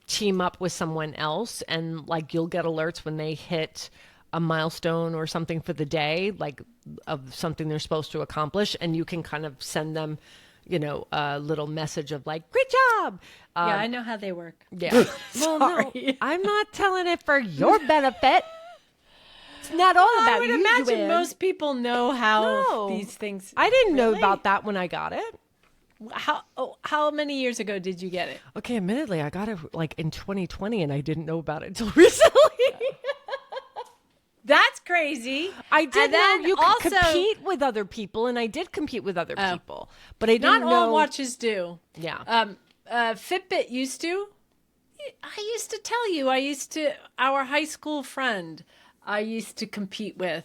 team up with someone else, and you'll get alerts when they hit a milestone or something for the day, of something they're supposed to accomplish, and you can kind of send them, a little message of great job. I know how they work. Yeah. Well, no, I'm not telling it for your benefit. It's not all about you. I would imagine most people know how these things. I didn't know about that when I got it. How many years ago did you get it? Okay, admittedly, I got it in 2020, and I didn't know about it until recently. That's crazy. I did know you could compete with other people, and I did compete with other people, but I didn't know. Not all watches do. Yeah. Fitbit used to. I used to tell you. Our high school friend, I used to compete with.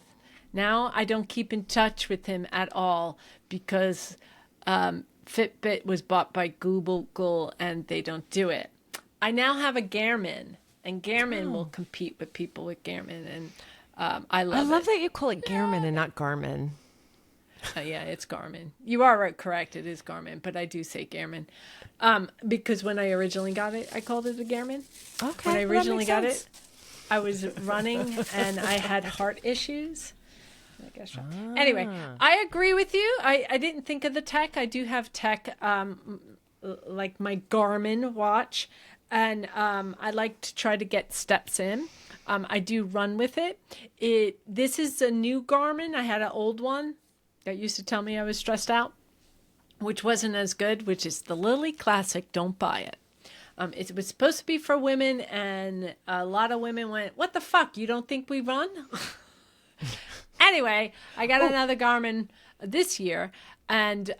Now I don't keep in touch with him at all because Fitbit was bought by Google and they don't do it. I now have a Garmin, and Garmin will compete with people with Garmin, and I love that you call it Garmin and not Garmin. Yeah, it's Garmin. You are correct. It is Garmin, but I do say Garmin because when I originally got it, I called it a Garmin. Okay. When I originally got it, I was running and I had heart issues. I guess. Anyway, I agree with you. I didn't think of the tech. I do have tech, like my Garmin watch, and I like to try to get steps in. I do run with it. This is a new Garmin. I had an old one that used to tell me I was stressed out, which wasn't as good, which is the Lily Classic. Don't buy it. It was supposed to be for women, and a lot of women went, "What the fuck? You don't think we run?" Anyway, I got another Garmin this year, and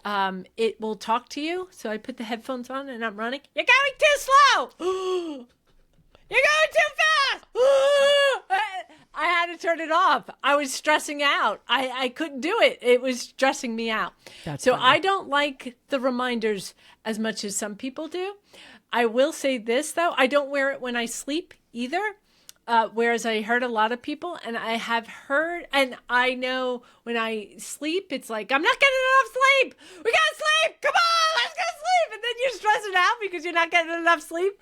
it will talk to you. So I put the headphones on, and I'm running. You're going too slow. You're going too fast. I had to turn it off. I was stressing out. I couldn't do it. It was stressing me out. So funny. I don't like the reminders as much as some people do. I will say this, though. I don't wear it when I sleep either. Whereas I heard a lot of people, and I have heard, and I know when I sleep, it's like, I'm not getting enough sleep. We gotta sleep. Come on, let's go sleep. And then you're stressing out because you're not getting enough sleep.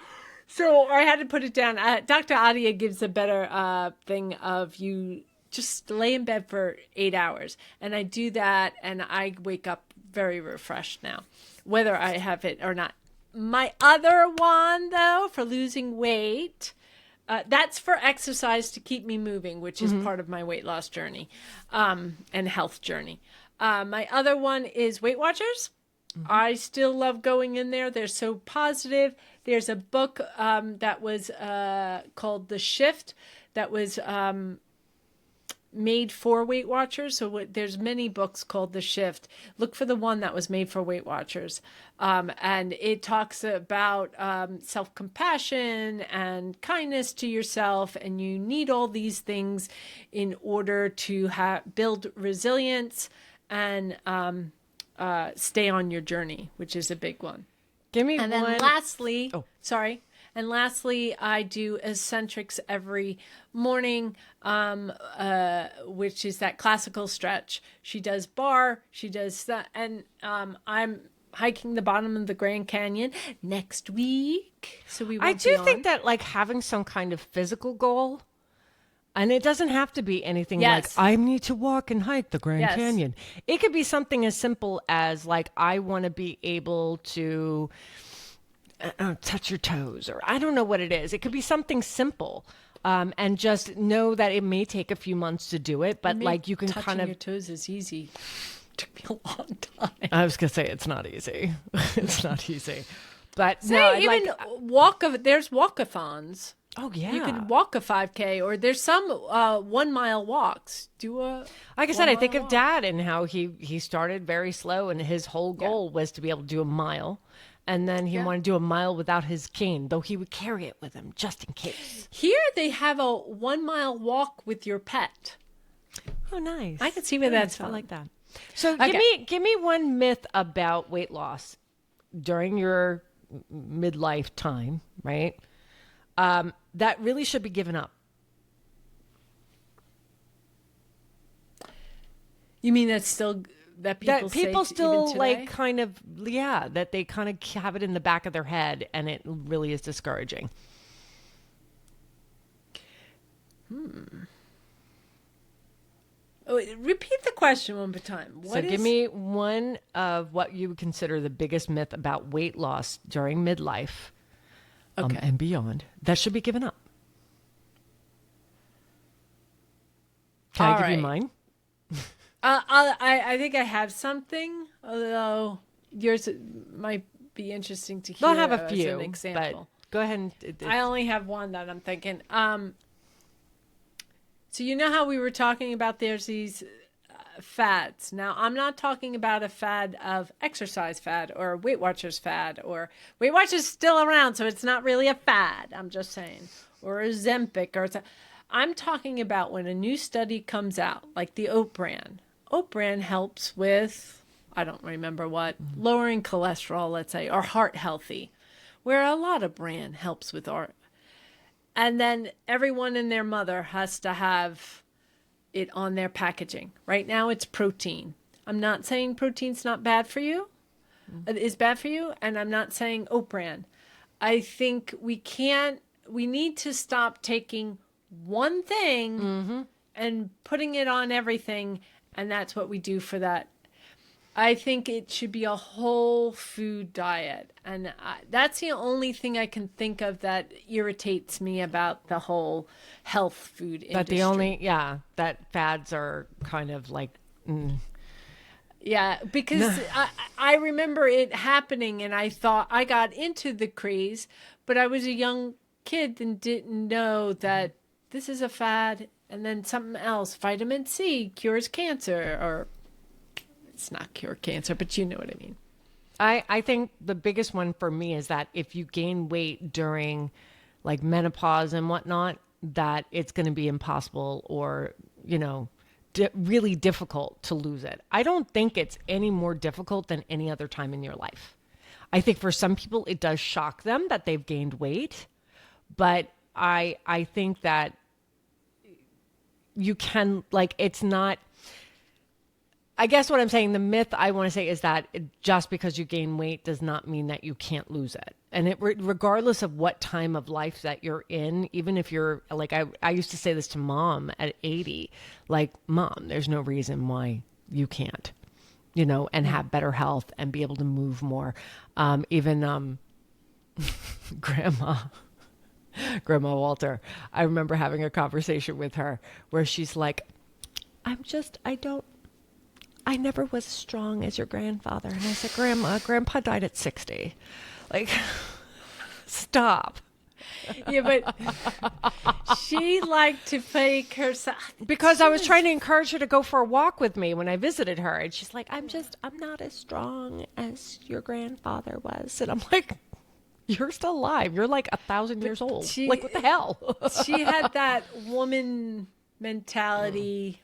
So I had to put it down. Dr. Adia gives a better thing of you just lay in bed for 8 hours. And I do that, and I wake up very refreshed now, whether I have it or not. My other one, though, for losing weight, that's for exercise to keep me moving, which is part of my weight loss journey and health journey. My other one is Weight Watchers. I still love going in there. They're so positive. There's a book that was called The Shift that was made for Weight Watchers. So there's many books called The Shift. Look for the one that was made for Weight Watchers. And it talks about self-compassion and kindness to yourself. And you need all these things in order to build resilience and stay on your journey, which is a big one. Give me and one. Then lastly, And lastly, I do eccentrics every morning, which is that classical stretch. She does bar, she does that, and I'm hiking the bottom of the Grand Canyon next week. So I do think that like having some kind of physical goal, and it doesn't have to be anything like I need to walk and hike the Grand Canyon. It could be something as simple as like I want to be able to touch your toes, or I don't know what it is. It could be something simple, and just know that it may take a few months to do it, but like you can kind of. Touching your toes is easy. It took me a long time. I was gonna say it's not easy. It's not easy, but even there's walkathons. Oh yeah, you can walk a 5K, or there's some 1 mile walks. Like I said, I think of Dad and how he started very slow, and his whole goal was to be able to do a mile. And then he wanted to do a mile without his cane, though he would carry it with him just in case. Here they have a 1 mile walk with your pet. Oh, nice. I can see where that's fun. I like that. So give me one myth about weight loss during your midlife time, right? That really should be given up. You mean that's still... That people still like kind of, that they kind of have it in the back of their head, and it really is discouraging. Oh, repeat the question one more time. Give me one of what you would consider the biggest myth about weight loss during midlife and beyond that should be given up. Can I give you mine? I think I have something, although yours might be interesting to hear. I'll have a few, as an example. But go ahead. I only have one that I'm thinking. So you know how we were talking about there's these fads. Now, I'm not talking about a fad of exercise fad or Weight Watchers fad, or Weight Watchers still around, so it's not really a fad. I'm just saying, or a Ozempic, I'm talking about when a new study comes out, like the oat bran. Oat bran helps with, I don't remember what, lowering cholesterol, let's say, or heart healthy, where a lot of bran helps with our. And then everyone and their mother has to have it on their packaging. Right now it's protein. I'm not saying protein's not bad for you, is bad for you, and I'm not saying oat bran. I think we need to stop taking one thing and putting it on everything, and that's what we do for that. I think it should be a whole food diet, and that's the only thing I can think of that irritates me about the whole health food industry. But the only that fads are kind of like yeah, because I remember it happening, and I thought I got into the craze, but I was a young kid and didn't know that this is a fad, and then something else, vitamin C cures cancer, or it's not cure cancer, but you know what I mean. I think the biggest one for me is that if you gain weight during like menopause and whatnot, that it's going to be impossible or, really difficult to lose it. I don't think it's any more difficult than any other time in your life. I think for some people, it does shock them that they've gained weight, but I think that you can, like, it's not, I guess what I'm saying, the myth I want to say is that just because you gain weight does not mean that you can't lose it. And regardless of what time of life that you're in, even if you're like, I used to say this to Mom at 80, like, Mom, there's no reason why you can't, and have better health and be able to move more. Even Grandma Walter, I remember having a conversation with her where she's like, I never was as strong as your grandfather. And I said, Grandpa died at 60. Like, stop. Yeah, but she liked to fake herself. Because I was trying to encourage her to go for a walk with me when I visited her. And she's like, I'm not as strong as your grandfather was. And I'm like, you're still alive. You're like 1,000 years old. Like, what the hell? She had that woman mentality.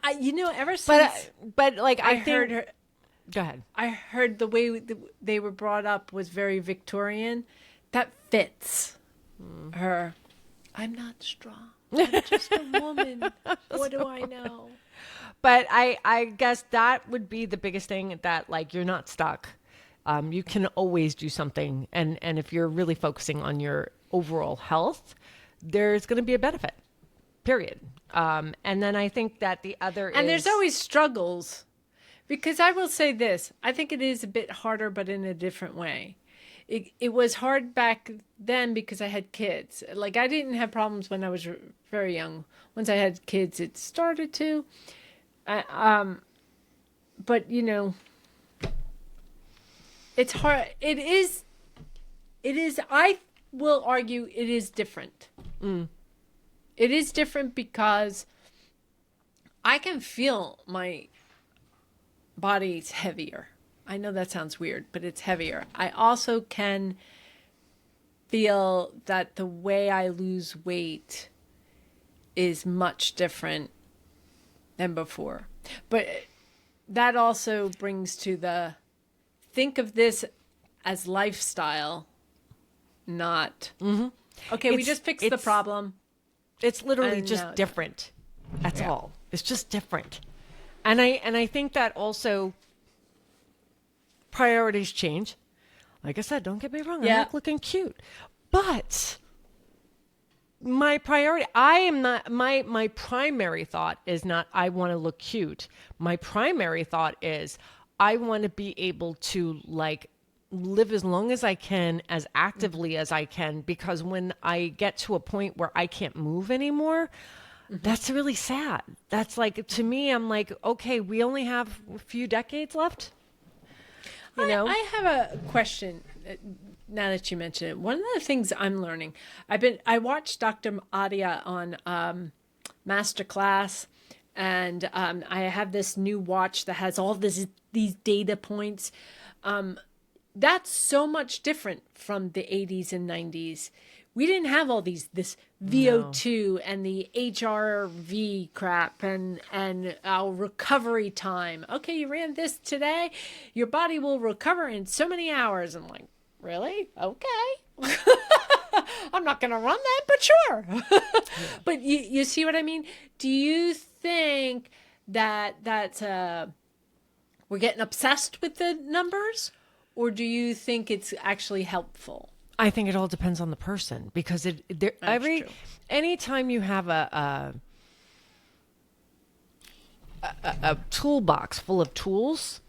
Ever since. But like, I heard her. Go ahead. I heard the way they were brought up was very Victorian. That fits her. I'm not strong. I'm just a woman. What do I know? But I guess that would be the biggest thing, that like, you're not stuck. You can always do something. And if you're really focusing on your overall health, there's going to be a benefit, period. And then I think that the other and there's always struggles, because I will say this, I think it is a bit harder, but in a different way. It was hard back then because I had kids. Like, I didn't have problems when I was very young. Once I had kids, it started to. But it's hard. It is. I will argue it is different. It is different because I can feel my body's heavier. I know that sounds weird, but it's heavier. I also can feel that the way I lose weight is much different than before. But that also brings to think of this as lifestyle, not, okay, we just fixed the problem. It's literally just different. That's all. It's just different. And I think that also priorities change. Like I said, don't get me wrong. I like looking cute. But my priority, my primary thought is not I want to look cute. My primary thought is I want to be able to like live as long as I can, as actively as I can, because when I get to a point where I can't move anymore, that's really sad. That's like, to me, I'm like, okay, we only have a few decades left. I have a question now that you mention it. One of the things I'm learning, I watched Dr. Adia on Masterclass, and I have this new watch that has all these data points. That's so much different from the 80s and 90s. We didn't have all this VO2 and the HRV crap and our recovery time. Okay, you ran this today, your body will recover in so many hours. I'm like, really? Okay. I'm not going to run that, but sure. But you see what I mean? Do you think that we're getting obsessed with the numbers, or do you think it's actually helpful? I think it all depends on the person, because anytime you have a toolbox full of tools,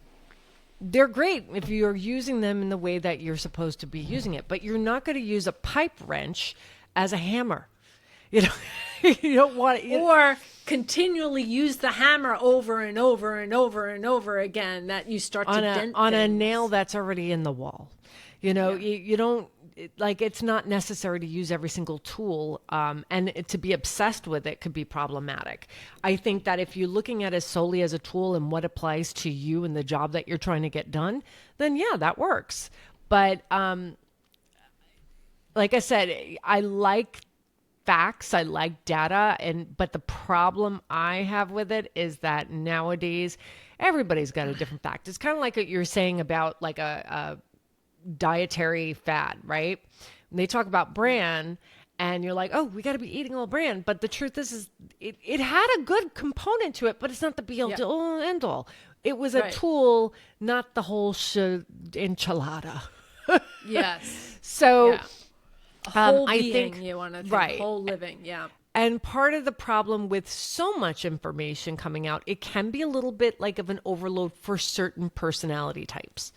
they're great if you're using them in the way that you're supposed to be using it, but you're not going to use a pipe wrench as a hammer. You don't want it. continually use the hammer over and over and over and over again that you start to dent on a things. nail that's already in the wall. You know, you don't, like, it's not necessary to use every single tool, and to be obsessed with it could be problematic. I think that if you're looking at it solely as a tool and what applies to you and the job that you're trying to get done, then yeah, that works. But like I said, I like facts, I like data, but the problem I have with it is that nowadays everybody's got a different fact. It's kind of like what you're saying about like a dietary fad, right? When they talk about bran and you're like, oh, we got to be eating all bran. But the truth is it had a good component to it, but it's not the be all end all. It was a tool, not the whole enchilada. Yes. So whole I being, think, you want to think, right. whole living, yeah. And part of the problem with so much information coming out, it can be a little bit like of an overload for certain personality types.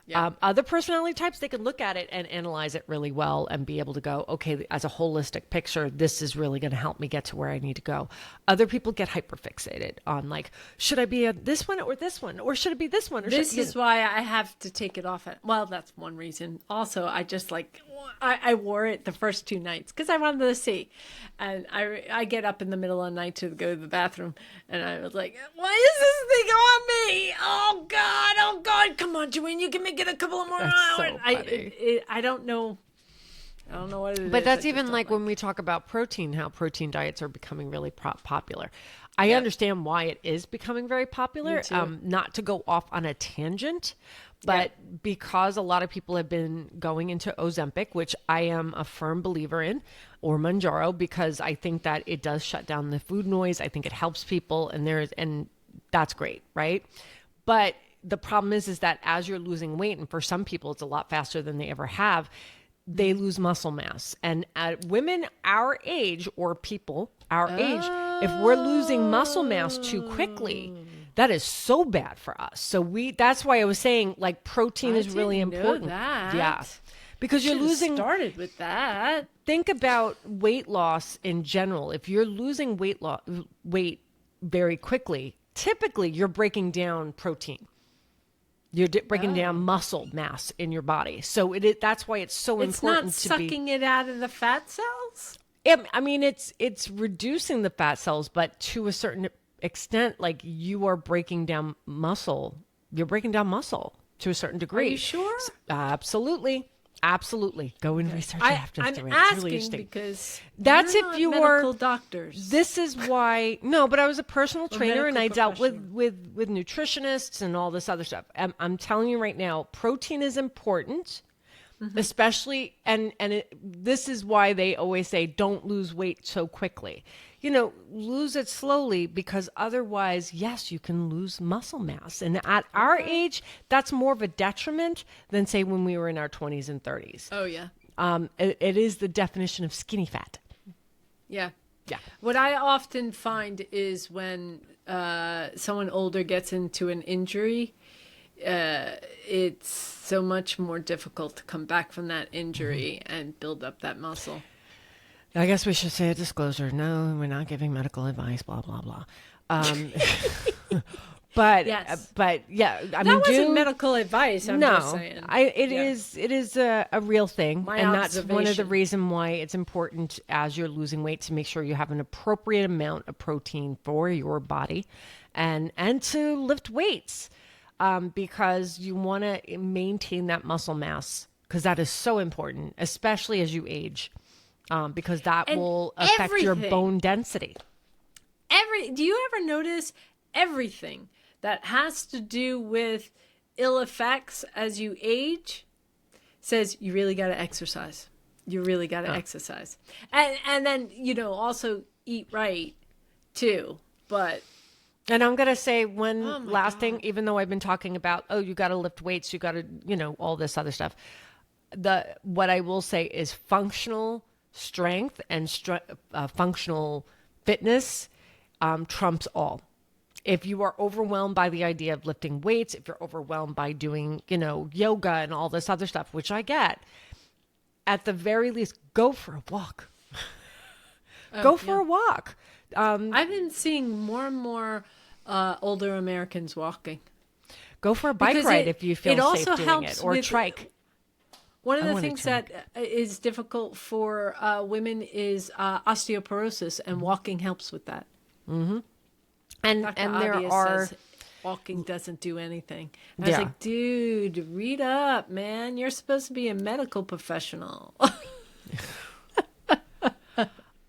Yeah. Other personality types, they can look at it and analyze it really well and be able to go, okay, as a holistic picture, this is really going to help me get to where I need to go. Other people get hyperfixated on like, should I be this one, or should it be this one? Or this is why I have to take it off. Well, that's one reason. Also, I just like, I wore it the first 2 nights because I wanted to see. And I get up in the middle of the night to go to the bathroom. And I was like, why is this thing on me? Oh, God. Come on, Joanne, you can make it a couple of more hours. So funny. I don't know. I don't know what it is. But that's even like when we talk about protein, how protein diets are becoming really popular. I understand why it is becoming very popular. Not to go off on a tangent, but because a lot of people have been going into Ozempic, which I am a firm believer in, or Mounjaro, because I think that it does shut down the food noise. I think it helps people, and that's great, right? But the problem is that as you're losing weight, and for some people it's a lot faster than they ever have, they lose muscle mass. And women our age, or people our age, if we're losing muscle mass too quickly, that is so bad for us. So that's why I was saying like protein is really important. Yeah. Because you're losing. Started with that. Think about weight loss in general. If you're losing weight very quickly, typically you're breaking down protein. You're breaking down muscle mass in your body. So that's why it's so important to be. It's not sucking it out of the fat cells? I mean, it's reducing the fat cells, but to a certain extent, like you are breaking down muscle. You're breaking down muscle to a certain degree. Are you sure? Absolutely. Absolutely. Go and research after. I'm asking because that's you're if you not were medical doctors. This is why but I was a personal trainer and I dealt with nutritionists and all this other stuff. I'm telling you right now, protein is important, especially this is why they always say don't lose weight so quickly. Lose it slowly, because otherwise, yes, you can lose muscle mass. And at our age, that's more of a detriment than, say, when we were in our 20s and 30s. Oh, yeah. It is the definition of skinny fat. Yeah. Yeah. What I often find is when someone older gets into an injury, it's so much more difficult to come back from that injury and build up that muscle. I guess we should say a disclosure. No, we're not giving medical advice, blah, blah, blah. But yes. But yeah, that wasn't medical advice. I'm just saying. It is a real thing. My and that's one of the reasons why it's important as you're losing weight to make sure you have an appropriate amount of protein for your body and to lift weights, because you want to maintain that muscle mass, because that is so important, especially as you age. Because that will affect your bone density. Do you ever notice everything that has to do with ill effects as you age says you really got to exercise. You really got to exercise. And then, also eat right too. And I'm going to say one last thing, even though I've been talking about, you got to lift weights, you got to, all this other stuff. What I will say is functional strength and functional fitness trumps all. If you are overwhelmed by the idea of lifting weights, if you're overwhelmed by doing, yoga and all this other stuff, which I get, at the very least, go for a walk. Go for a walk. I've been seeing more and more older Americans walking. Go for a bike ride if you feel safe doing it, or trike. One of the things that is difficult for women is osteoporosis, and walking helps with that. Mm-hmm. And Dr. there Obvious are says walking doesn't do anything. I was like, dude, read up, man. You're supposed to be a medical professional.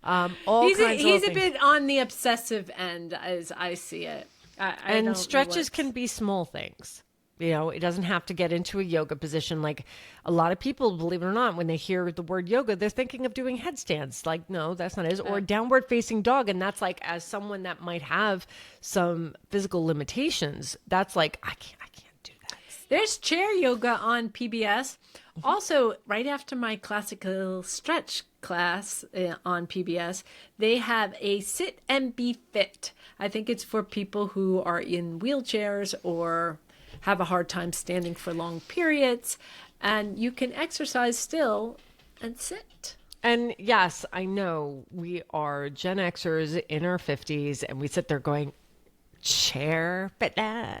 He's a bit on the obsessive end, as I see it. And stretches can be small things. You know, it doesn't have to get into a yoga position. Like a lot of people, believe it or not, when they hear the word yoga, they're thinking of doing headstands. Like, no, that's not it. Or downward facing dog. And that's like, as someone that might have some physical limitations, that's like, I can't do that. There's chair yoga on PBS. Also, right after my classical stretch class on PBS, they have a Sit and Be Fit. I think it's for people who are in wheelchairs or have a hard time standing for long periods, and you can exercise still and sit. And yes, I know we are Gen Xers in our 50s, and we sit there going, chair fitness.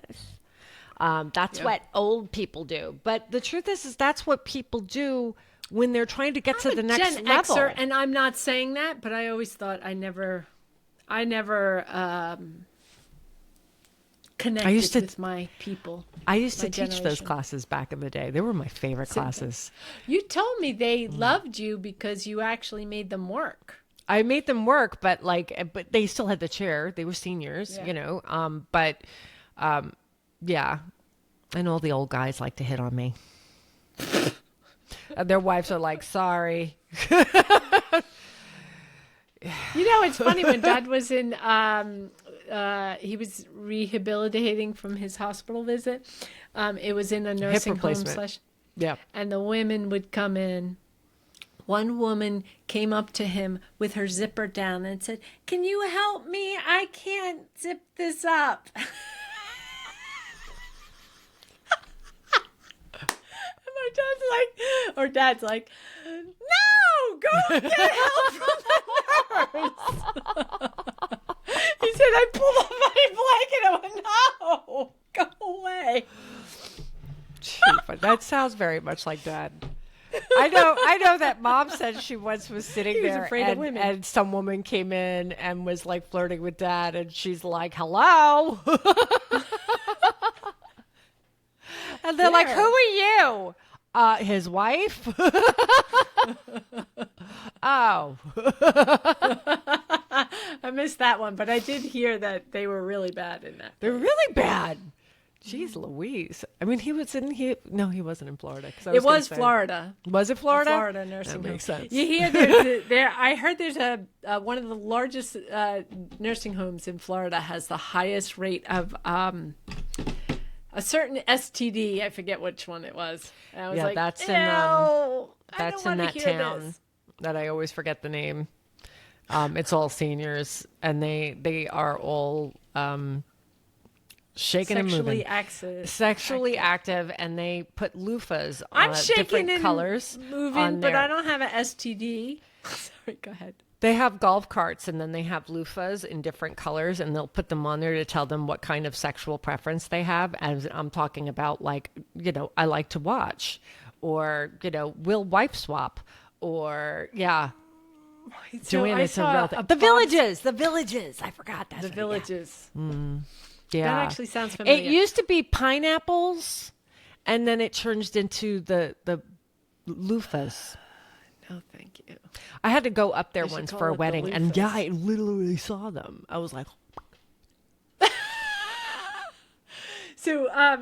That's what old people do. But the truth is that's what people do when they're trying to get to the next Gen level. Xer, and I'm not saying that, but I always thought I never connected with my people. I used to teach those classes back in the day. They were my favorite classes. You told me they loved you because you actually made them work. I made them work, but they still had the chair. They were seniors, you know. Yeah. And all the old guys like to hit on me. And their wives are like, sorry. You know, it's funny when Dad was in, he was rehabilitating from his hospital visit. It was in a nursing home / yeah. And the women would come in. One woman came up to him with her zipper down and said, "Can you help me? I can't zip this up." Dad's like, no, go get help from the nurse. He said, I pulled off my blanket. I went, no, go away. Gee, but that sounds very much like Dad. I know that Mom said she once was sitting there afraid of women. And some woman came in and was like flirting with Dad, and she's like, hello. And they're like, who are you? His wife? Oh. I missed that one, but I did hear that they were really bad in that. They're really bad. Jeez Louise. I mean, he wasn't in Florida. It was Florida. Was it Florida? Florida nursing home. That makes sense. You hear I heard there's one of the largest nursing homes in Florida has the highest rate of a certain STD. I forget which one it was. And I was like, that's in that town that I always forget the name. It's all seniors, and they are all shaking and moving. Sexually active, and they put loofahs on different colors. Moving, but I don't have an STD. Sorry, go ahead. They have golf carts, and then they have loofahs in different colors, and they'll put them on there to tell them what kind of sexual preference they have. And I'm talking about, like, you know, I like to watch, or, you know, we'll wife swap, or, yeah. So Joanne, it's a real thing. The Villages. I forgot that. The Villages. Yeah. That actually sounds familiar. It used to be pineapples, and then it changed into the loofahs. No, thank you. I had to go up there once for a wedding, and yeah, I literally saw them. I was like, so I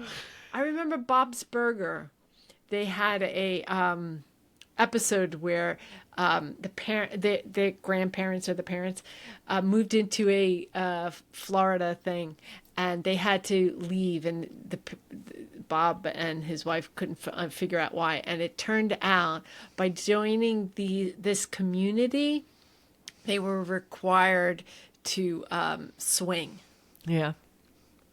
remember Bob's Burger. They had a episode where the grandparents or the parents moved into a Florida thing, and they had to leave, and Bob and his wife couldn't figure out why. And it turned out by joining this community, they were required to swing. yeah.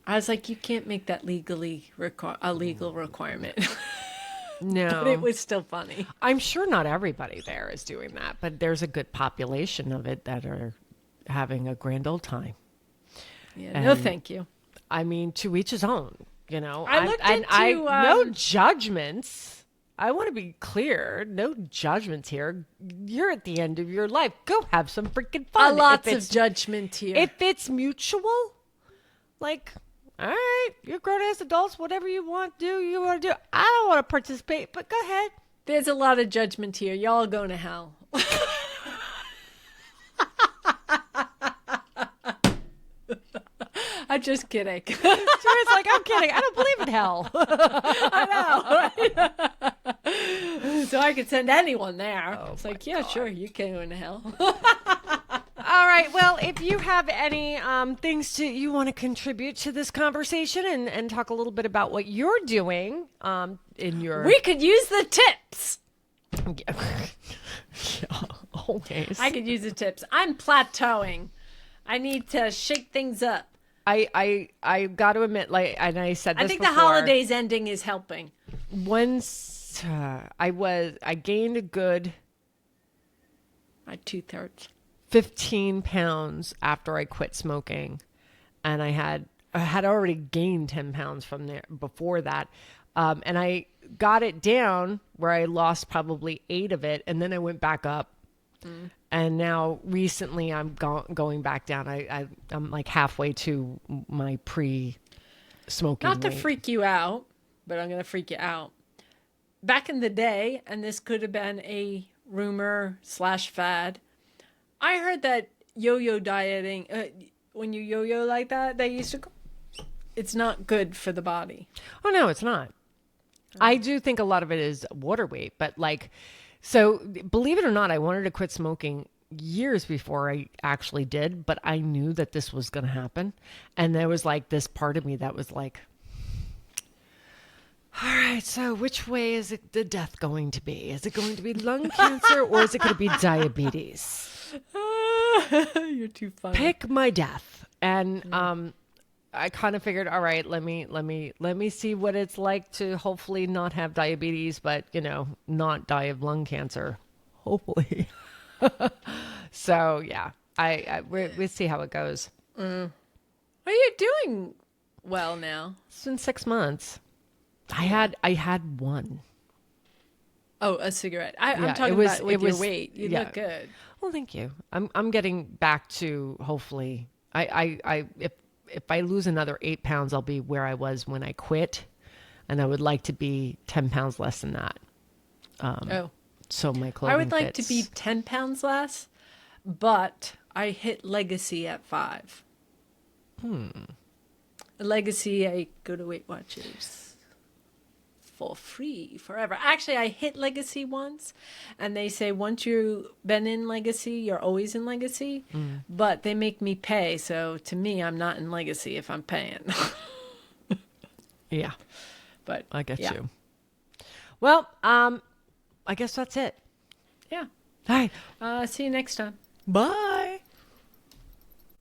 I was like, you can't make that a legal requirement. No. But it was still funny. I'm sure not everybody there is doing that, but there's a good population of it that are having a grand old time. Yeah, no, thank you. I mean, to each his own, you know. I looked into, no judgments. I want to be clear. No judgments here. You're at the end of your life. Go have some freaking fun. Lots of judgment here. If it's mutual, like, all right, you're grown-ass adults. Whatever you want to do, you want to do. I don't want to participate, but go ahead. There's a lot of judgment here. Y'all going to hell. I'm just kidding. It's like, I'm kidding. I don't believe in hell. I know. So I could send anyone there. Oh, it's like, yeah, God. sure, you can go to hell. All right. Well, if you have any things you want to contribute to this conversation and talk a little bit about what you're doing in your... We could use the tips. Yeah, always. I could use the tips. I'm plateauing. I need to shake things up. I got to admit, like, and I said this I think before, the holidays ending is helping. Once I gained a good My 2/3. 15 pounds after I quit smoking, and I had already gained 10 pounds from there before that, and I got it down where I lost probably 8 of it, and then I went back up. And now recently I'm going back down. I'm like halfway to my pre-smoking Not to weight. freak you out, but I'm going to freak you out. Back in the day, and this could have been a rumor / fad, I heard that yo-yo dieting, when you yo-yo like that, they used to go, it's not good for the body. Oh, no, it's not. I do think a lot of it is water weight, but like, so believe it or not, I wanted to quit smoking years before I actually did, but I knew that this was going to happen. And there was like this part of me that was like, all right, so which way is the death going to be? Is it going to be lung cancer or is it going to be diabetes? You're too funny. Pick my death. And I kind of figured, all right, let me see what it's like to hopefully not have diabetes, but not die of lung cancer, hopefully. So yeah, we see how it goes. Are you doing well now? It's been 6 months. I had one. Oh, a cigarette. I'm Yeah, talking about with your weight. You look good. Well, thank you. I'm getting back to, hopefully, if I lose another 8 pounds, I'll be where I was when I quit, and I would like to be 10 pounds less than that. So my clothing I would like fits. to be 10 pounds less, but I hit Legacy at 5. Legacy, I go to Weight Watchers for free forever. Actually, I hit Legacy once, and they say once you've been in Legacy, you're always in Legacy, but they make me pay. So to me, I'm not in Legacy if I'm paying. Yeah, But I get yeah. you. Well, I guess that's it. Yeah. All right. See you next time. Bye.